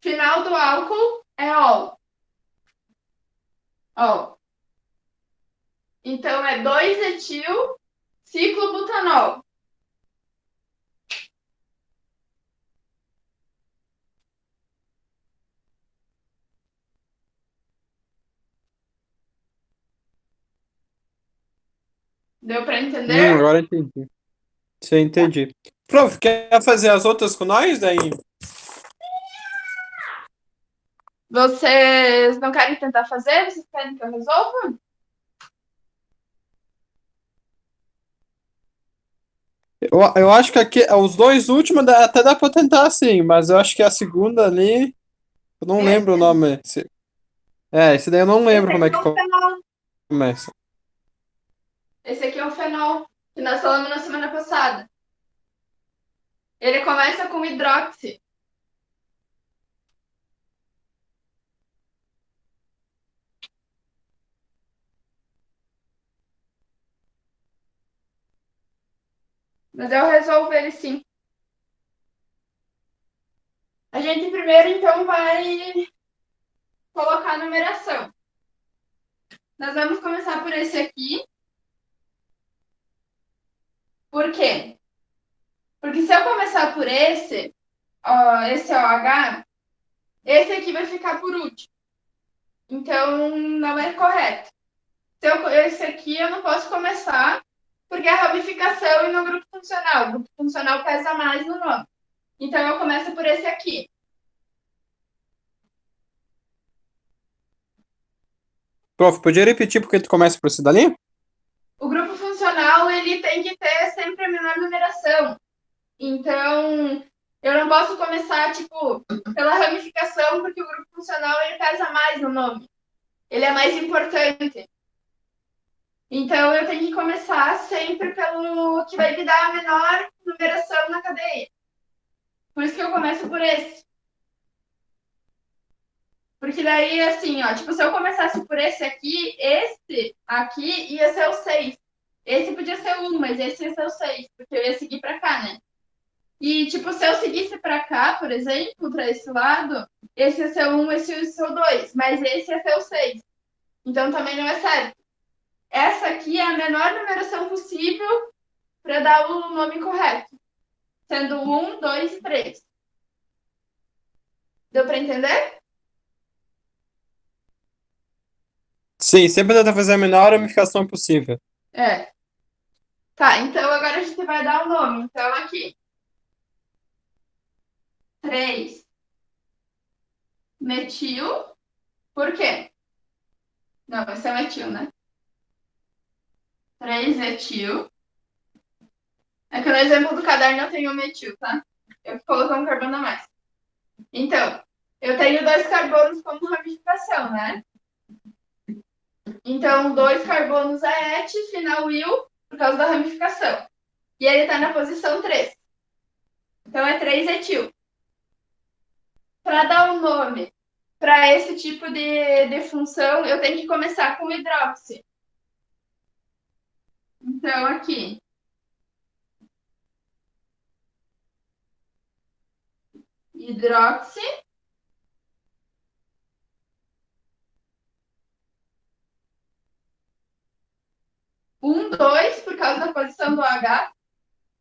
Final do álcool é ol. Ol. Então é 2-etil ciclobutanol. Deu para entender? Agora entendi. Sim, entendi. Prof, quer fazer as outras com nós daí? Vocês não querem tentar fazer? Vocês querem que eu resolva? Eu acho que aqui, os dois últimos até dá pra tentar sim, mas eu acho que a segunda ali, eu não lembro o nome. Esse daí eu não Esse lembro como é aqui que é um fenol. começa. Esse aqui é um fenol, que nós falamos na semana passada. Ele começa com hidroxi. Mas eu resolvo ele sim. A gente primeiro, então, vai colocar a numeração. Nós vamos começar por esse aqui. Por quê? Porque se eu começar por esse, ó, esse OH, esse aqui vai ficar por último. Então, não é correto. Esse aqui eu não posso começar, porque é ramificação e não grupo funcional. O grupo funcional pesa mais no nome. Então, eu começo por esse aqui. Prof, podia repetir porque tu começa por esse dali? O grupo funcional, ele tem que ter sempre a menor numeração. Então, eu não posso começar, tipo, pela ramificação, porque o grupo funcional, ele pesa mais no nome. Ele é mais importante. Então, eu tenho que começar sempre pelo que vai me dar a menor numeração na cadeia. Por isso que eu começo por esse. Porque daí, assim, ó, tipo, se eu começasse por esse aqui ia ser o 6. Esse podia ser o 1, mas esse ia ser o 6, porque eu ia seguir pra cá, né? E, tipo, se eu seguisse pra cá, por exemplo, pra esse lado, esse ia ser o 1, esse ia ser o 2, mas esse ia ser o 6. Então, também não é certo. Essa aqui é a menor numeração possível para dar o nome correto, sendo 1, 2 e 3. Deu para entender? Sim, sempre tenta fazer a menor ramificação possível. É. Tá, então agora a gente vai dar o nome. Então, aqui. 3 metil. Por quê? Não, esse é metil, né? 3 etil. É que no exemplo do caderno eu tenho metil, tá? Eu coloquei um carbono a mais. Então, eu tenho 2 carbonos como ramificação, né? Então, 2 carbonos é et, final il, por causa da ramificação. E ele está na posição 3. Então, é 3-etil. Para dar um nome para esse tipo de função, eu tenho que começar com hidróxi. Então, aqui. Hidróxi. Um, 2, por causa da posição do H.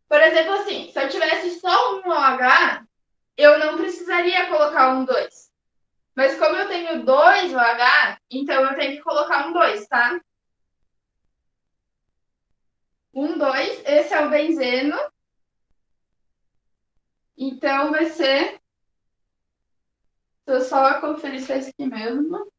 Por exemplo, assim, se eu tivesse só um OH, eu não precisaria colocar um 2. Mas como eu tenho 2 OH, então eu tenho que colocar um 2, tá? Um, 2, esse é o benzeno. Então vai ser. Deixa eu só conferir se é esse aqui mesmo.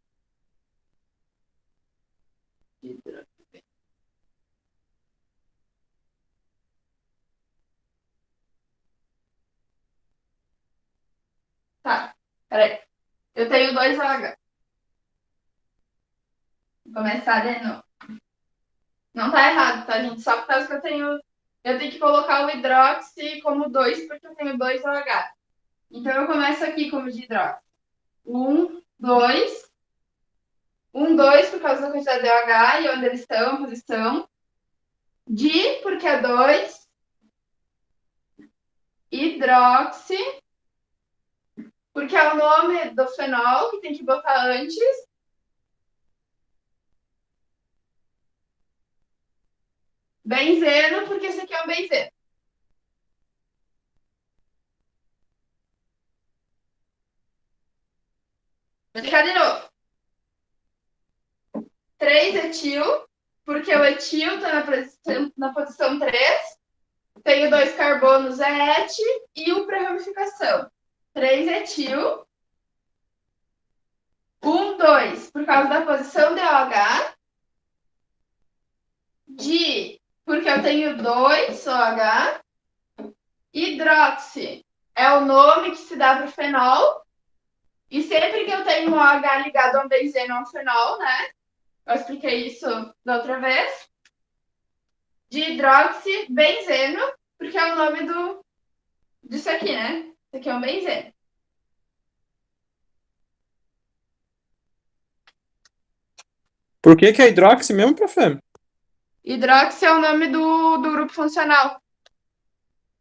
Tá, peraí. Eu tenho 2 OH. Vou começar de novo. Não tá errado, tá, gente? Só por causa que eu tenho. Eu tenho que colocar o hidróxi como 2, porque eu tenho 2 OH. Então eu começo aqui como de hidróxi. 1, 2. Um, dois, por causa da quantidade de OH e onde eles estão, a posição. Di, porque é dois. Hidroxi, porque é o nome do fenol que tem que botar antes. Benzeno, porque esse aqui é um benzeno. Vou explicar de novo. 3 etil, porque o etil está na posição 3. Tenho dois carbonos, é et, e o para ramificação. 3 etil. 1, 2, por causa da posição de OH. Di, porque eu tenho 2 OH. Hidroxi é o nome que se dá para o fenol. E sempre que eu tenho um OH ligado a um benzeno ou um fenol, né? Eu expliquei isso da outra vez. De hidroxibenzeno, porque é o nome disso aqui, né? Isso aqui é um benzeno. Por que que é hidroxi mesmo, profe? Hidroxi é o nome do grupo funcional.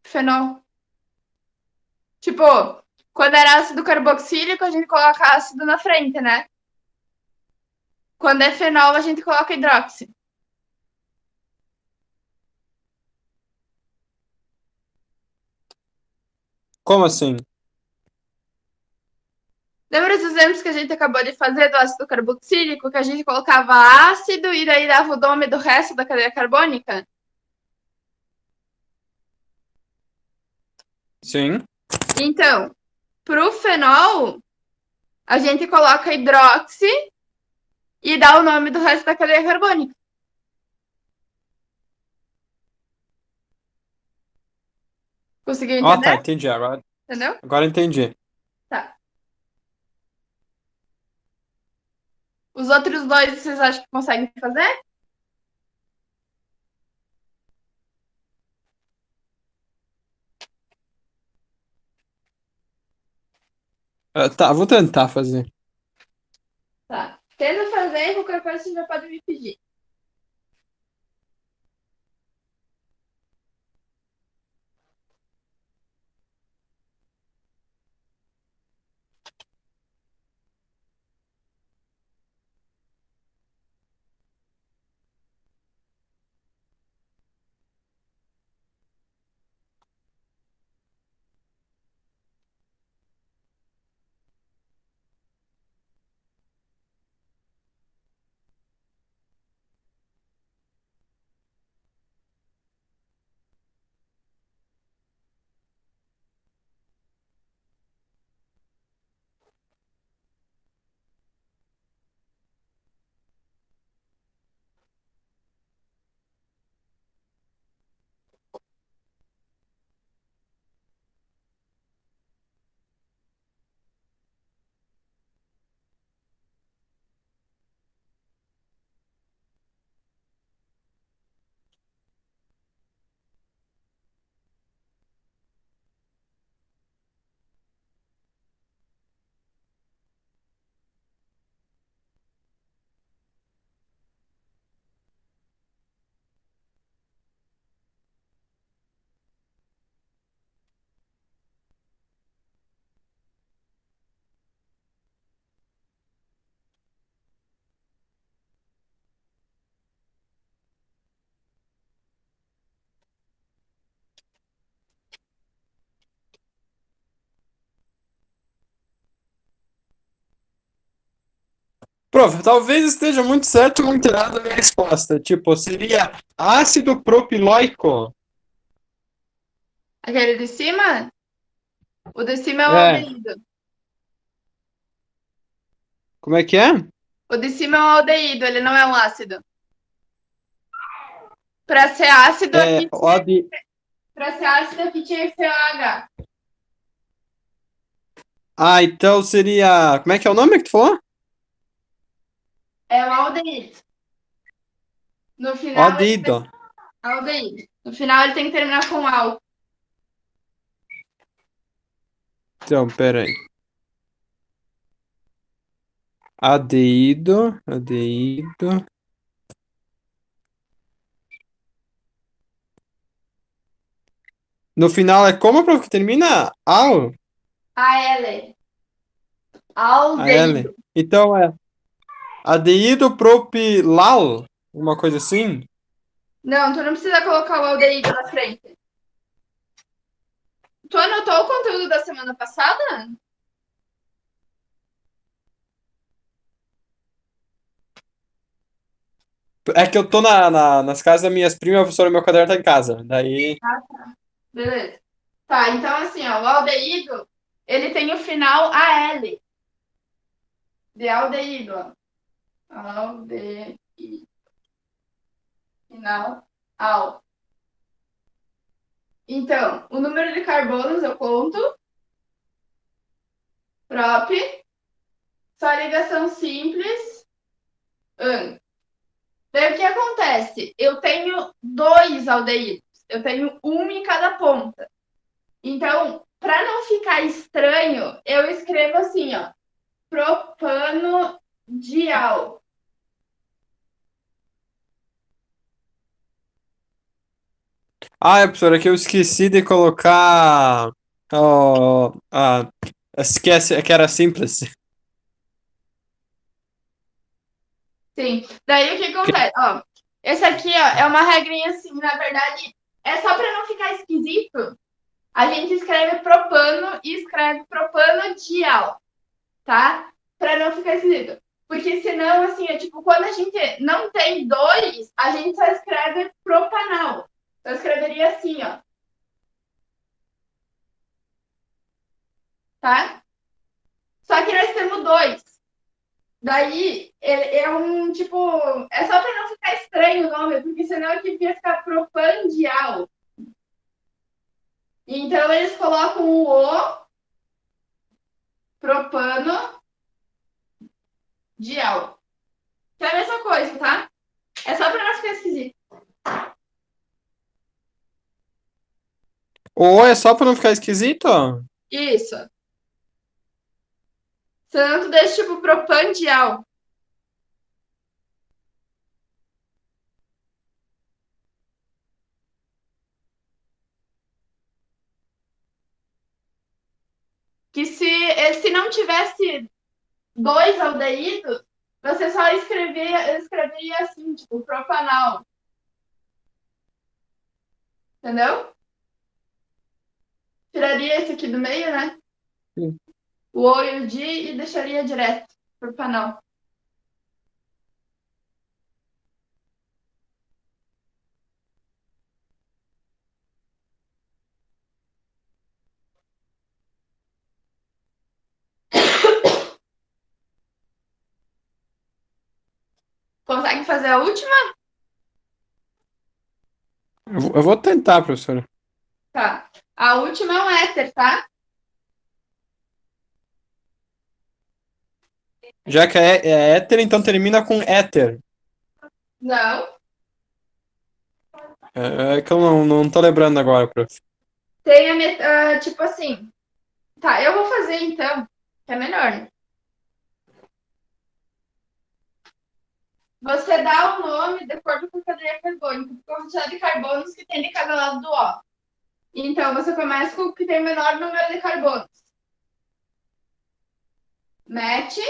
Fenol. Tipo, quando era ácido carboxílico, a gente coloca ácido na frente, né? Quando é fenol, a gente coloca hidroxi. Como assim? Lembra os exemplos que a gente acabou de fazer do ácido carboxílico, que a gente colocava ácido e daí dava o nome do resto da cadeia carbônica? Sim. Então, pro fenol, a gente coloca hidroxi e dá o nome do resto da cadeia carbônica. Conseguiu Ó, tá, entender? entendi. Entendeu? Agora entendi. Tá. Os outros dois, vocês acham que conseguem fazer? Tá, vou tentar fazer. Tá. Tenta fazer e qualquer coisa você já pode me pedir. Prof, talvez esteja muito certo ou muito errado a minha resposta. Tipo, seria ácido propiloico. Aquele de cima? O de cima é o É, aldeído. como é que é? O de cima é um aldeído, ele não é um ácido. Para ser ácido É, aqui, O de... para ser ácido aqui tinha COH. Ah, então seria... Como é que é o nome que tu falou? É o aldeído. No final, Odido. aldeído. No final, ele tem que terminar com al. Então, peraí. Aldeído. No final é como que termina? Al? AL. A L. Aldeído. Então é aldeído propilal, uma coisa assim? Não, tu não precisa colocar o aldeído na frente. Tu anotou o conteúdo da semana passada? É que eu tô nas casas das minhas primas, a professora, meu caderno tá em casa. Daí. Beleza. Tá, então assim, ó, o aldeído, ele tem o final AL. De aldeído, ó. Aldeído. Final al. Então, o número de carbonos eu conto. Prop. Só ligação simples. An. Daí o que acontece? Eu tenho dois aldeídos. Eu tenho um em cada ponta. Então, para não ficar estranho, eu escrevo assim, ó. Propanodial. Ah, é, professora, que eu esqueci de colocar. Ó, esquece, é que era simples. Sim. Daí o que acontece? Ó, esse aqui, ó, é uma regrinha assim, na verdade, é só para não ficar esquisito. A gente escreve propano e escreve propanodial, tá? Para não ficar esquisito. Porque senão, assim, é tipo, quando a gente não tem dois, a gente só escreve propanal. Eu escreveria assim, ó, tá? Só que nós temos dois. Daí, é um, tipo, é só para não ficar estranho o nome, porque senão aqui ia ficar propandial. Então, eles colocam o propano dial. Que é a mesma coisa, tá? É só para não ficar esquisito. Ou é só pra não ficar esquisito? Isso. Santo desse tipo propandial. Que se não tivesse dois aldeídos, você só escreveria assim, tipo, propanal. Entendeu? Tiraria esse aqui do meio, né? Sim. O O e o Di e deixaria direto. Propanal. Consegue fazer a última? Eu vou tentar, professora. Tá. A última é um éter, tá? Já que é éter, então termina com éter. Não. É que eu não tô lembrando agora, prof. Tem tipo assim. Tá, eu vou fazer então, que é melhor, né? Você dá o nome de acordo com a cadeia carbônica, com a quantidade de carbonos que tem de cada lado do O. Então, você começa com o que tem o menor número de carbonos. Mete.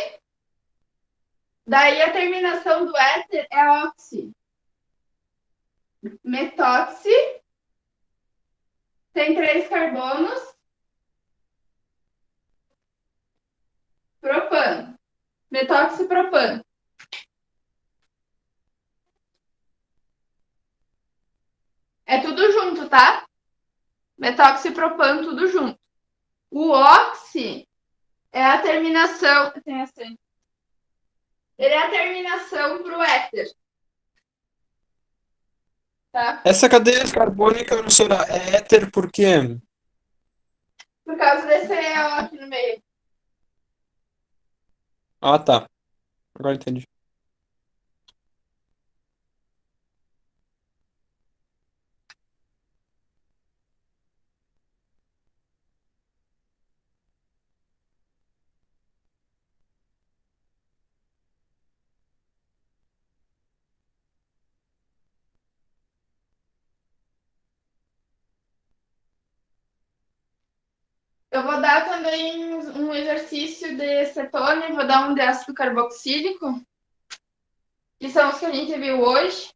Daí a terminação do éter é oxi. Metóxi. Tem 3 carbonos. Propano. Metóxi propano. É tudo junto, tá? Metóxi propano, tudo junto. O oxi é a terminação. Tem assim. Ele é a terminação pro éter, tá? Essa cadeia carbônica, professora, é éter por quê? Por causa desse EO aqui no meio. Ah, tá. Agora entendi. Eu vou dar também um exercício de cetone, vou dar um de ácido carboxílico, que são os que a gente viu hoje.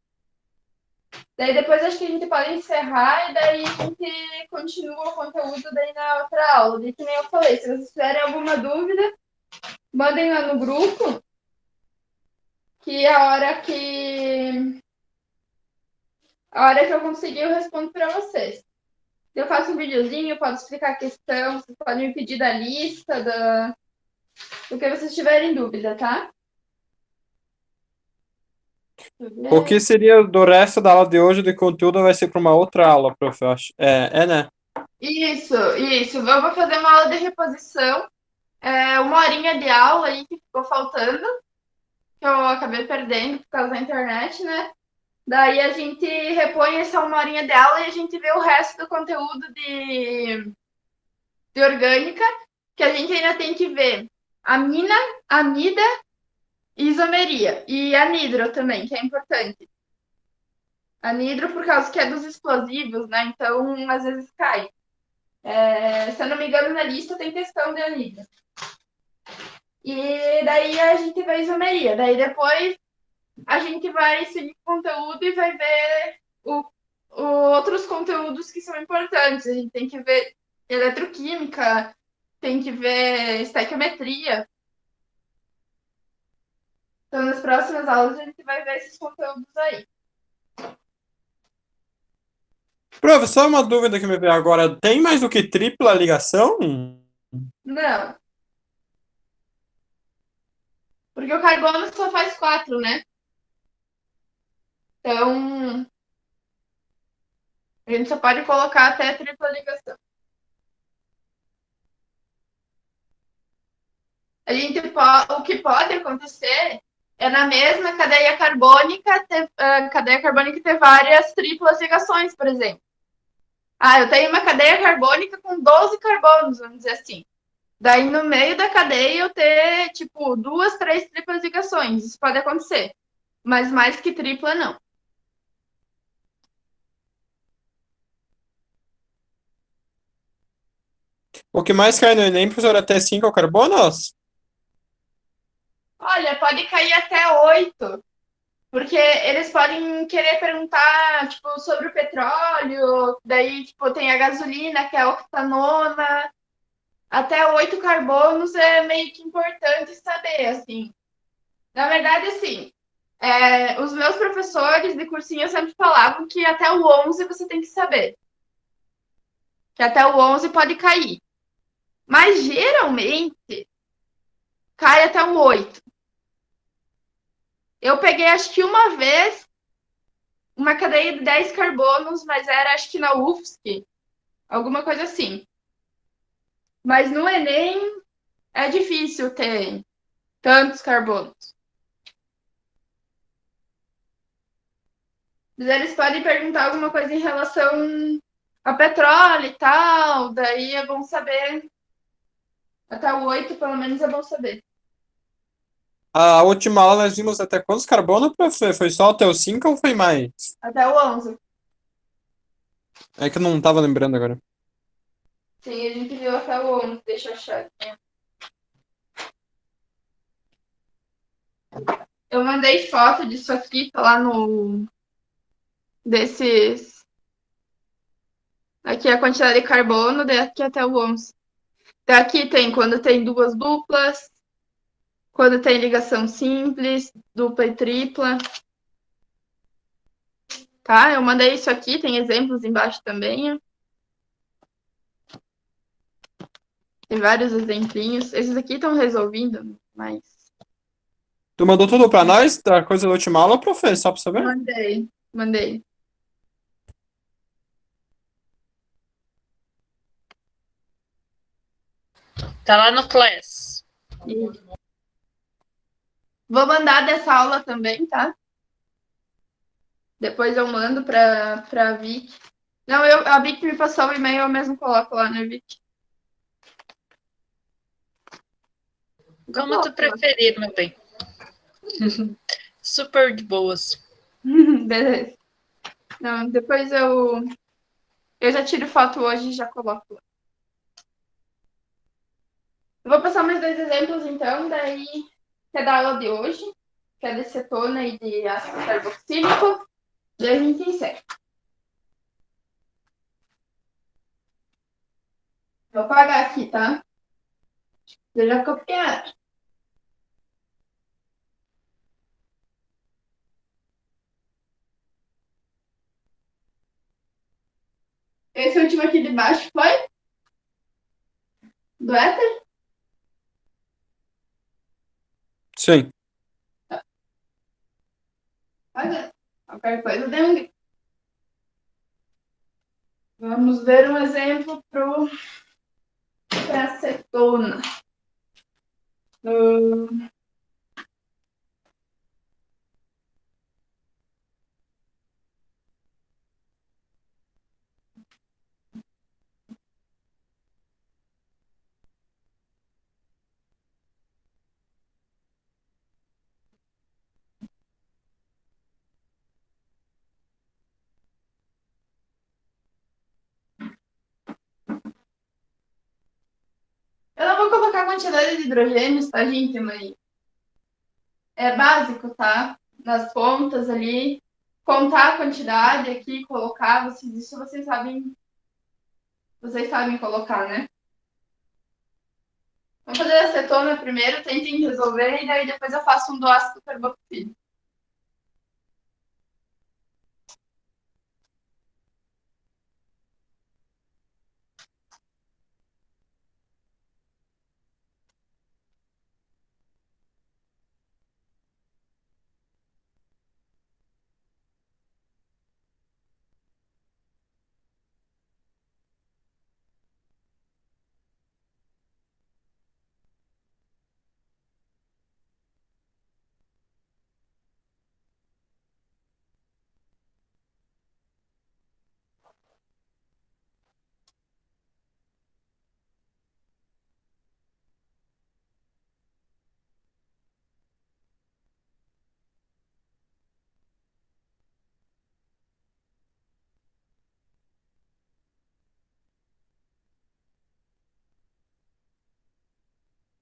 Daí depois acho que a gente pode encerrar e daí a gente continua o conteúdo daí na outra aula. E que nem eu falei, se vocês tiverem alguma dúvida, mandem lá no grupo, que a hora que eu conseguir eu respondo para vocês. Eu faço um videozinho, posso explicar a questão, vocês podem me pedir da lista, do que vocês tiverem dúvida, tá? O que seria do resto da aula de hoje de conteúdo vai ser para uma outra aula, prof. Eu acho. Né? Isso. Eu vou fazer uma aula de reposição, uma horinha de aula aí que ficou faltando, que eu acabei perdendo por causa da internet, né? Daí a gente repõe essa uma horinha de aula e a gente vê o resto do conteúdo de orgânica, que a gente ainda tem que ver amina, amida e isomeria. E anidro também, que é importante. Anidro por causa que é dos explosivos, né? Então, às vezes cai. Se eu não me engano, na lista tem questão de anidro. E daí a gente vê a isomeria. Daí depois a gente vai seguir o conteúdo e vai ver outros conteúdos que são importantes. A gente tem que ver eletroquímica, tem que ver estequiometria. Então, nas próximas aulas, a gente vai ver esses conteúdos aí. Prof, só uma dúvida que me veio agora. Tem mais do que tripla ligação? Não. Porque o carbono só faz 4, né? Então, a gente só pode colocar até tripla ligação. O que pode acontecer é na mesma cadeia carbônica ter várias triplas ligações, por exemplo. Eu tenho uma cadeia carbônica com 12 carbonos, vamos dizer assim. Daí, no meio da cadeia, eu ter, 2, 3 triplas ligações. Isso pode acontecer. Mas mais que tripla, não. O que mais cai no Enem, professor, até 5 carbonos? Olha, pode cair até 8. Porque eles podem querer perguntar, sobre o petróleo. Daí, tem a gasolina, que é a octanona. Até 8 carbonos é meio que importante saber, assim. Na verdade, assim, os meus professores de cursinho sempre falavam que até o 11 você tem que saber. Que até o 11 pode cair. Mas, geralmente, cai até o 8. Eu peguei, acho que uma vez, uma cadeia de 10 carbonos, mas era, acho que na UFSC. Alguma coisa assim. Mas no Enem é difícil ter tantos carbonos. Mas eles podem perguntar alguma coisa em relação a petróleo e tal, daí é bom saber. Até o 8, pelo menos, é bom saber. A última aula nós vimos até quantos carbonos, prof? Foi só até o 5 ou foi mais? Até o 11. É que eu não tava lembrando agora. Sim, a gente viu até o 11. Deixa eu achar aqui. Eu mandei foto disso aqui, tá lá no... Desses... Aqui é a quantidade de carbono, daqui até o 11. Daqui tem quando tem duas duplas, quando tem ligação simples, dupla e tripla. Tá? Eu mandei isso aqui, tem exemplos embaixo também. Tem vários exemplinhos. Esses aqui estão resolviendo, mas... Tu mandou tudo pra nós, da coisa da última aula, prof? Só pra saber? Mandei. Tá lá no Class. Vou mandar dessa aula também, tá? Depois eu mando pra Vic. Não, a Vic me passou o e-mail, eu mesmo coloco lá, né, Vic? Como tu preferir, meu bem. Super de boas. Beleza. Não, depois eu já tiro foto hoje e já coloco lá. Eu vou passar mais dois exemplos, então, daí, que é da aula de hoje, que é de cetona e de ácido carboxílico, daí a gente encerra. Vou apagar aqui, tá? Eu já copiar. Esse último aqui de baixo foi do éter? Sim. Olha, qualquer coisa deu um grito. Vamos ver um exemplo para acetona. Eu não vou colocar a quantidade de hidrogênios, tá, gente? Mas é básico, tá? Nas contas ali, contar a quantidade aqui, colocar, isso vocês sabem colocar, né? Vamos fazer a acetona primeiro, tentem resolver, e daí depois eu faço um do ácido carboxílico.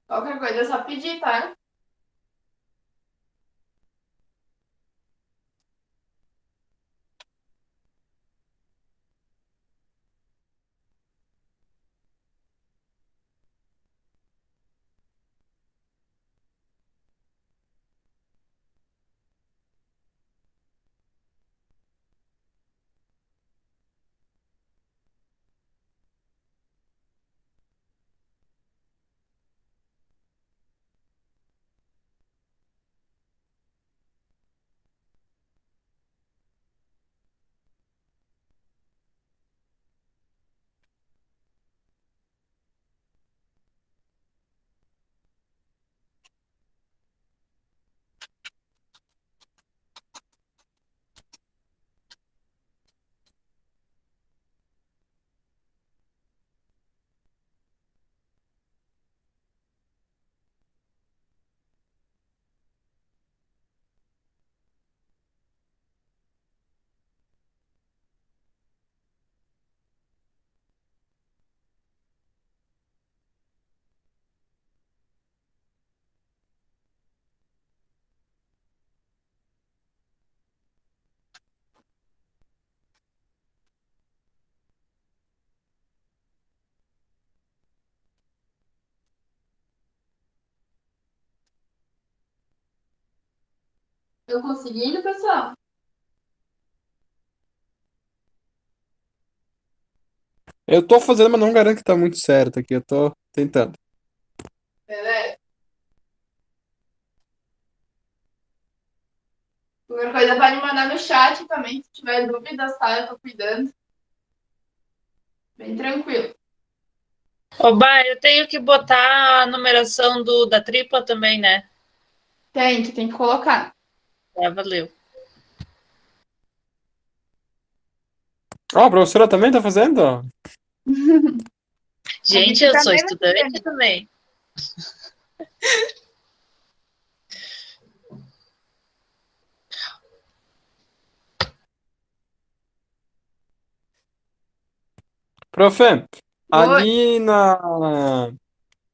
Qualquer coisa é só pedir, tá? Eu conseguindo, pessoal? Eu tô fazendo, mas não garanto que tá muito certo aqui. Eu tô tentando. Beleza. Qualquer coisa pode mandar no chat também, se tiver dúvidas, tá? Eu tô cuidando. Bem tranquilo. Oba, eu tenho que botar a numeração da tripla também, né? Tem que colocar. Tá, valeu. Ó, a professora também tá fazendo? A Gente, gente eu sou também vai estudante fazer. também. Profe, Oi. ali na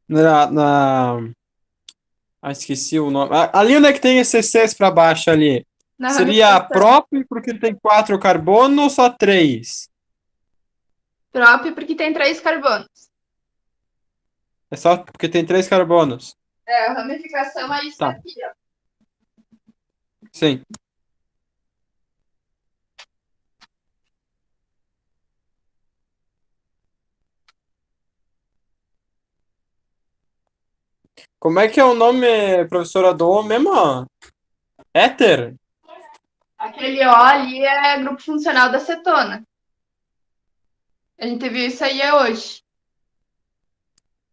na... Ah, esqueci o nome. Ali onde é que tem esses Cs para baixo ali? Na Seria ramificação. prop porque tem 4 carbono ou só 3? Prop, porque tem 3 carbonos. É só porque tem 3 carbonos. É, a ramificação é isso Tá, aqui, ó. sim. Como é que é o nome, professora, do O mesmo? Éter? Aquele O ali é grupo funcional da cetona. A gente viu isso aí hoje.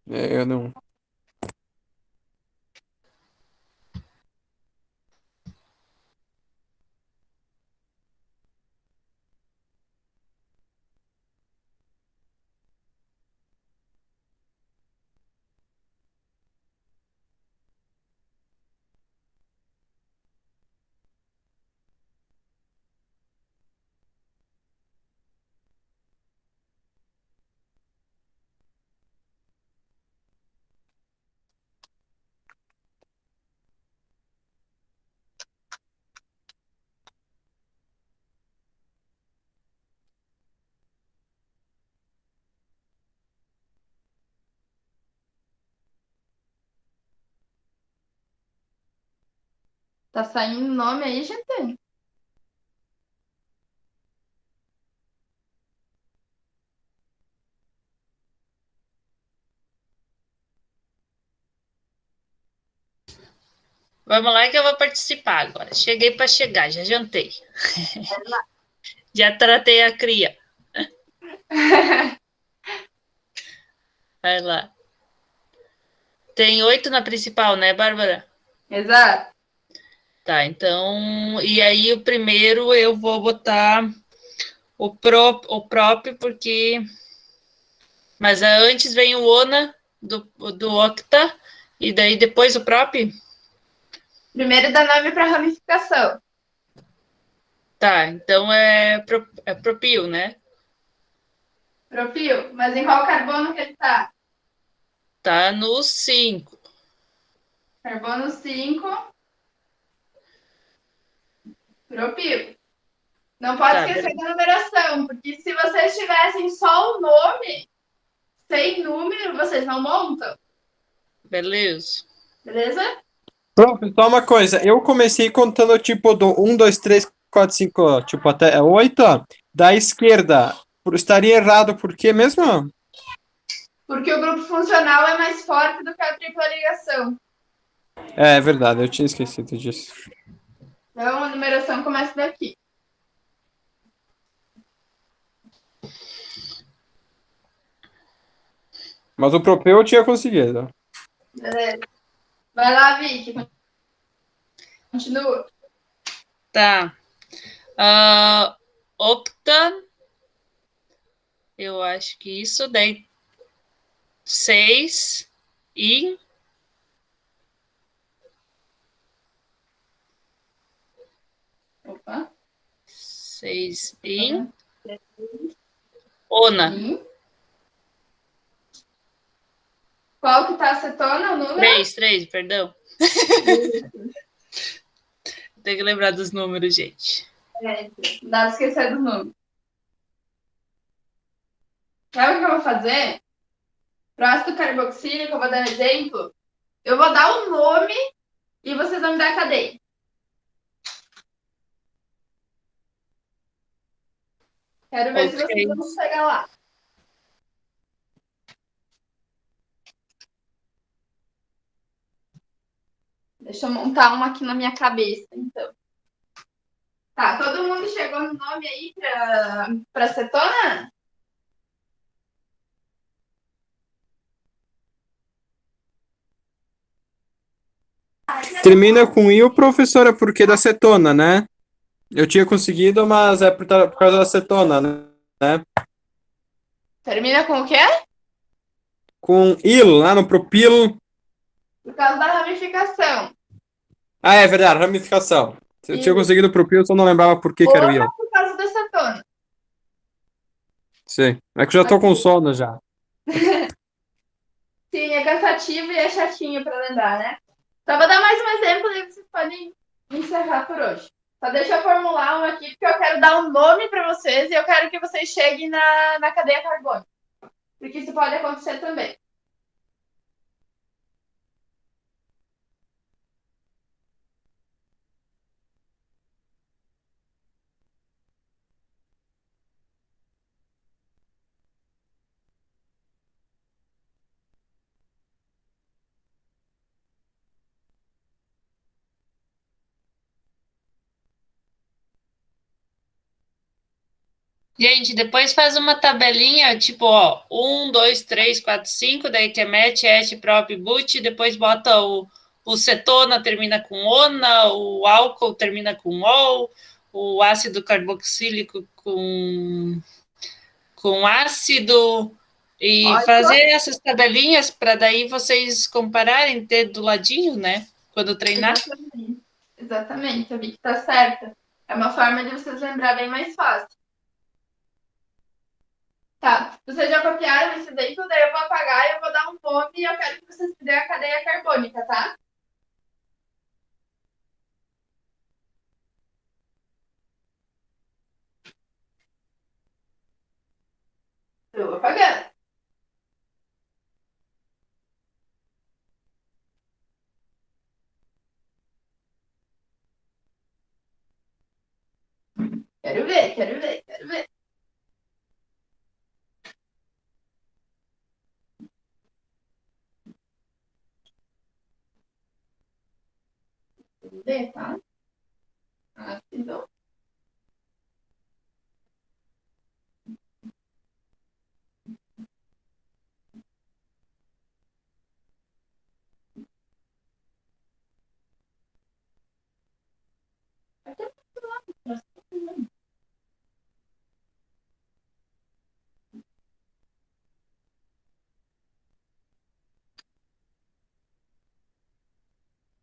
Eu não. Tá saindo nome aí, gente? Vamos lá que eu vou participar agora. Cheguei para chegar, já jantei. Já tratei a cria. Vai lá. Tem 8 na principal, né, Bárbara? Exato. Tá, então. E aí, o primeiro eu vou botar o próprio, porque. Mas antes vem o ONA do Octa, e daí depois o próprio. Primeiro dá nome para ramificação. Tá, então é propil, né? Propil. Mas em qual carbono que ele tá? Tá no 5. Carbono 5. Propil. Não pode Tá, esquecer beleza. da numeração, porque se vocês tivessem só o nome, sem número, vocês não montam. Beleza. Beleza? Prof, só uma coisa. Eu comecei contando tipo do 1, 2, 3, 4, 5, tipo até 8. Da esquerda. Estaria errado por quê mesmo? Porque o grupo funcional é mais forte do que a tripla ligação. É verdade, eu tinha esquecido disso. Então a numeração começa daqui. Mas o propeu eu tinha conseguido. Beleza? Vai lá, Vicky. Continua. Tá. Octa, eu acho que isso. Daí 6 e. Opa. 6 e. ONA. Sim. Qual que tá a acetona, o número? 3, perdão. Tem que lembrar dos números, gente. É, não dá pra esquecer do número. Sabe o que eu vou fazer? Para ácido carboxílico, eu vou dar um exemplo. Eu vou dar o nome e vocês vão me dar a cadeia. Quero ver se vocês vão chegar lá. Deixa eu montar uma aqui na minha cabeça, então. Tá, todo mundo chegou no nome aí para acetona? Termina com I, professora, porque da cetona, né? Eu tinha conseguido, mas é por causa da cetona, né? Termina com o quê? Com il, lá no propil. Por causa da ramificação. Ah, é verdade, ramificação. Eu tinha E conseguido propil, só não lembrava por que era o outra il. por causa da acetona. Sim. É que eu já tô com sono já. Sim, é cansativo e é chatinho para lembrar, né? Então, vou dar mais um exemplo e vocês podem encerrar por hoje. Só deixa eu formular um aqui, porque eu quero dar um nome para vocês e eu quero que vocês cheguem na cadeia carbônica. Porque isso pode acontecer também. Gente, depois faz uma tabelinha, tipo, ó, 1, 2, 3, 4, 5, daí que é MET, ET, PROP, BUT, depois bota o cetona termina com ONA, o álcool termina com OL, o ácido carboxílico com ácido, e fazer essas tabelinhas para daí vocês compararem, ter do ladinho, né? Quando treinar. Exatamente. Exatamente, eu vi que tá certa. É uma forma de vocês lembrar bem mais fácil. Tá, vocês já copiaram esse daí, tudo aí eu vou apagar e eu vou dar um nome e eu quero que vocês me dêem a cadeia carbônica, tá? Eu vou apagando. Quero ver, quero ver, quero ver. Vamos ver, tá? Ácido.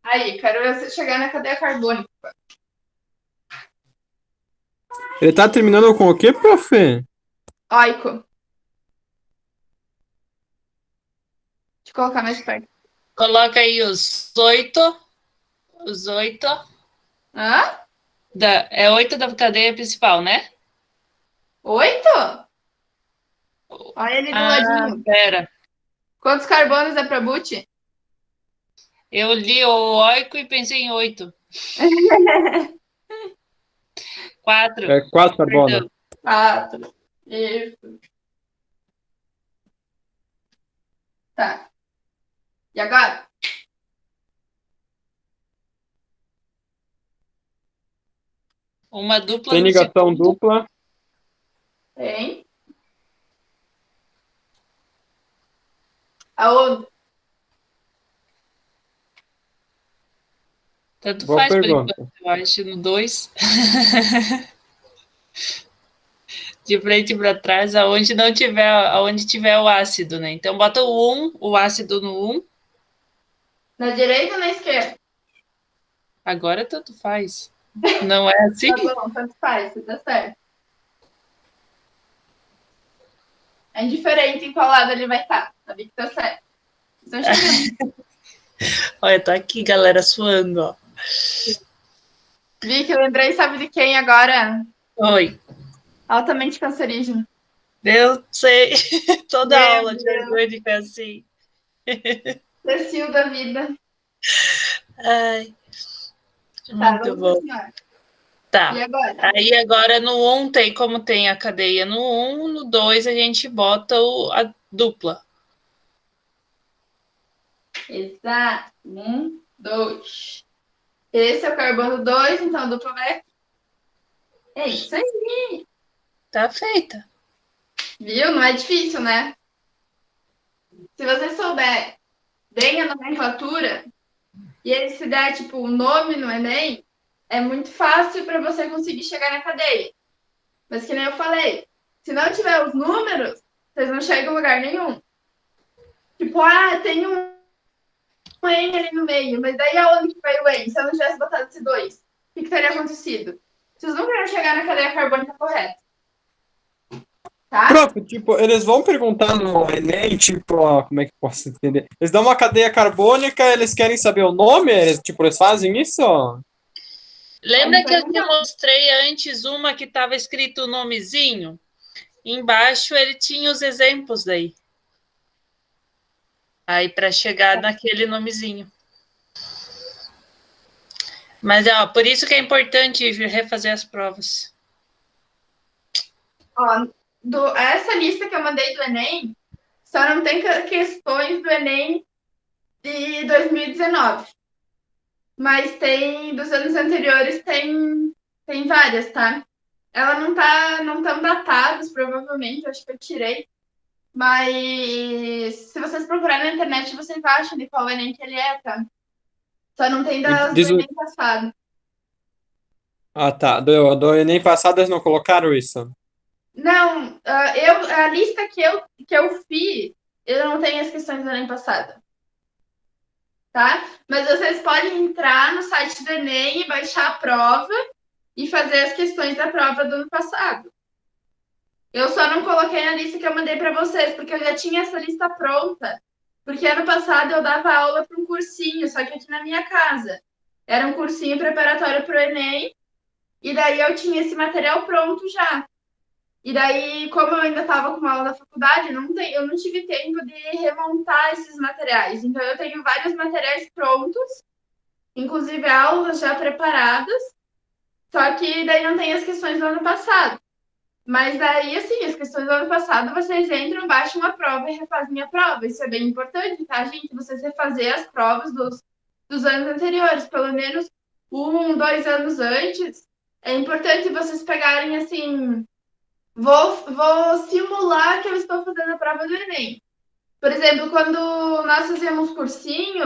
Aí, quero ver você chegar na cadeia carbônica. Ele tá terminando com o quê, prof? Oico. Deixa eu colocar mais perto. Coloca aí os 8. Hã? É 8 da cadeia principal, né? 8? Olha ele do ladinho. Pera. Quantos carbonos é para Buti? Eu li o oico e pensei em 8. 4. É 4 carbono. 4. Isso. Tá. E agora? Uma dupla Tem no ligação segundo. dupla. Tem. Aonde? Tanto Boa faz por pergunta. enquanto, eu acho, no 2. De frente para trás, aonde não tiver, aonde tiver o ácido, né? Então bota o 1, o ácido no 1. Na direita ou na esquerda? Agora tanto faz. Não é assim? Tá bom, tanto faz, tá certo. É indiferente em qual lado ele vai estar. Sabia que tá certo. Estão chegando. Olha, tá aqui, galera, suando, ó. Vi que eu lembrei, sabe de quem agora? Oi. Altamente cancerígeno. Eu sei. Toda Meu aula de Deus. orgânica é assim. Imbecil da vida. Ai. Tá, Muito vamos bom. continuar. Tá. E agora? Aí agora no 1 tem como tem a cadeia no 1, no 2 a gente bota a dupla. Exato. 1, 2. Esse é o carbono 2, então a dupla vai aqui. É isso aí. Tá feita. Viu? Não é difícil, né? Se você souber bem a nomenclatura e ele se der, tipo, o nome no Enem, é muito fácil para você conseguir chegar na cadeia. Mas que nem eu falei, se não tiver os números, vocês não chegam em lugar nenhum. Tipo, tem um N ali no meio, mas daí aonde que vai o N? Se eu não tivesse botado esse 2, o que teria acontecido? Vocês nunca iam chegar na cadeia carbônica correta. tá? Prof, tipo, eles vão perguntar no Enem, tipo, ó, como é que eu posso entender? Eles dão uma cadeia carbônica, eles querem saber o nome? Eles fazem isso? Lembra Pode que eu te perguntar. mostrei antes uma que estava escrito o nomezinho? Embaixo ele tinha os exemplos daí. Aí para chegar naquele nomezinho. Mas ó, por isso que é importante refazer as provas. Ó, essa lista que eu mandei do Enem, só não tem questões do Enem de 2019. Mas tem, dos anos anteriores, tem várias, tá? Ela não tão datadas, provavelmente, acho que eu tirei. Mas se vocês procurarem na internet, vocês acham de qual Enem que ele é, tá? Só não tem do Diz Enem passado. Ah, tá. Do Enem passado eles não colocaram isso. Não, a lista que eu fiz, eu não tenho as questões do Enem passado, tá? Mas vocês podem entrar no site do Enem e baixar a prova e fazer as questões da prova do ano passado. Eu só não coloquei na lista que eu mandei para vocês, porque eu já tinha essa lista pronta. Porque ano passado eu dava aula para um cursinho, só que aqui na minha casa. Era um cursinho preparatório para o Enem, e daí eu tinha esse material pronto já. E daí, como eu ainda estava com uma aula da faculdade, eu não tive tempo de remontar esses materiais. Então, eu tenho vários materiais prontos, inclusive aulas já preparadas, só que daí não tem as questões do ano passado. Mas daí, assim, as questões do ano passado, vocês entram, baixam a prova e refazem a prova. Isso é bem importante, tá, gente? Vocês refazer as provas dos anos anteriores, pelo menos 1, 2 anos antes. É importante vocês pegarem, assim, vou simular que eu estou fazendo a prova do Enem. Por exemplo, quando nós fazíamos cursinho,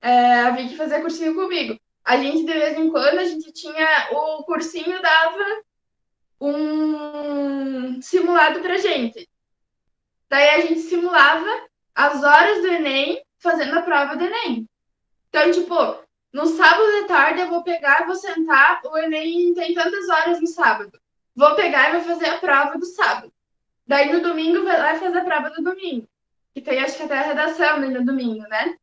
a Vicky fazia cursinho comigo. A gente, de vez em quando, a gente tinha o cursinho dava um simulado pra gente. Daí a gente simulava as horas do Enem fazendo a prova do Enem. Então, tipo, no sábado de tarde eu vou pegar, vou sentar, o Enem tem tantas horas no sábado. Vou pegar e vou fazer a prova do sábado. Daí no domingo vai lá e faz a prova do domingo. Que tem acho que até a redação no domingo, né?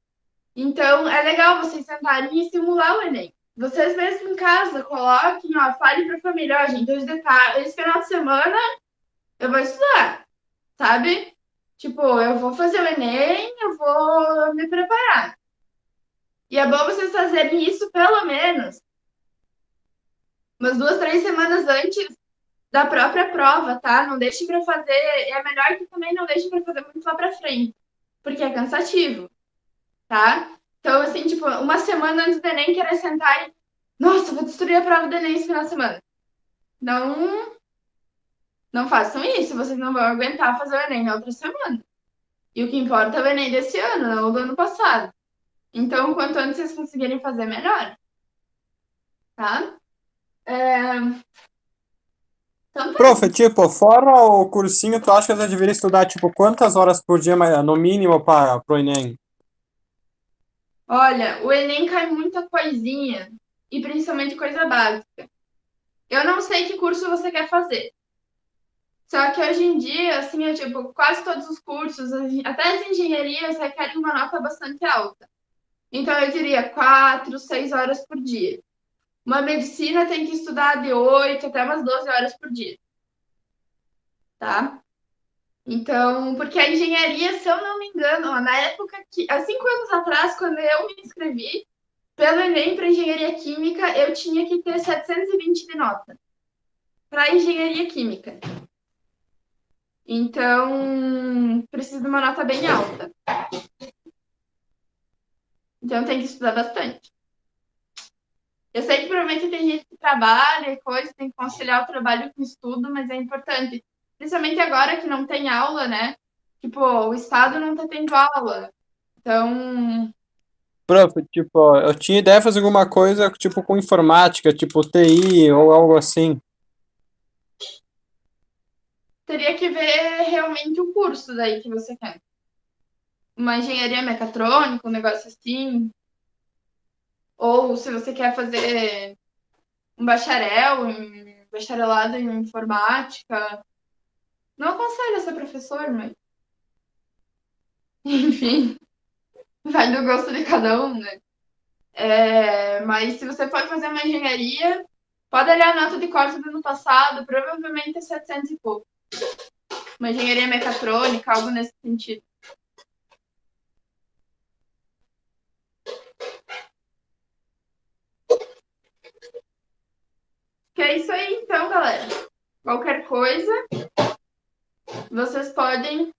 Então é legal vocês sentarem e simular o Enem. Vocês mesmos em casa, coloquem, ó, fale pra família, ó, gente, hoje de tarde, esse final de semana eu vou estudar, sabe? Tipo, eu vou fazer o Enem, eu vou me preparar. E é bom vocês fazerem isso pelo menos umas 2, 3 semanas antes da própria prova, tá? Não deixe para fazer. É melhor que também não deixe para fazer muito lá para frente, porque é cansativo, tá? Então, assim, tipo, uma semana antes do Enem, querer sentar e. Nossa, vou destruir a prova do Enem esse final de semana. Não, não façam isso, vocês não vão aguentar fazer o Enem na outra semana. E o que importa é o Enem desse ano, não o do ano passado. Então, quanto antes vocês conseguirem fazer, melhor, tá? Então, tá. Prof, tipo, fora o cursinho, tu acha que eu deveria estudar, tipo, quantas horas por dia, no mínimo, para pro Enem? Olha, o Enem cai muita coisinha, e principalmente coisa básica. Eu não sei que curso você quer fazer. Só que hoje em dia, assim, é tipo, quase todos os cursos, até as engenharias requerem uma nota bastante alta. Então, eu diria 4, 6 horas por dia. Uma medicina tem que estudar de 8 até umas 12 horas por dia, tá? Então, porque a engenharia, se eu não me engano, ó, na época que, há 5 anos atrás, quando eu me inscrevi pelo Enem para engenharia química, eu tinha que ter 720 de nota para engenharia química. Então, preciso de uma nota bem alta. Então, tem que estudar bastante. Eu sei que provavelmente tem gente que trabalha e coisa, tem que conciliar o trabalho com o estudo, mas é importante. Principalmente agora que não tem aula, né? Tipo, o Estado não tá tendo aula. Então, Prof, tipo, eu tinha ideia de fazer alguma coisa, tipo, com informática, tipo, TI ou algo assim. teria que ver realmente o curso daí que você quer. Uma engenharia mecatrônica, um negócio assim. Ou se você quer fazer um bacharelado em informática. Não aconselho a ser professor, mas. Enfim, vai do gosto de cada um, né? Mas se você for fazer uma engenharia, pode olhar a nota de corte do ano passado, provavelmente é 700 e pouco. Uma engenharia mecatrônica, algo nesse sentido. Que é isso aí, então, galera. Qualquer coisa, vocês podem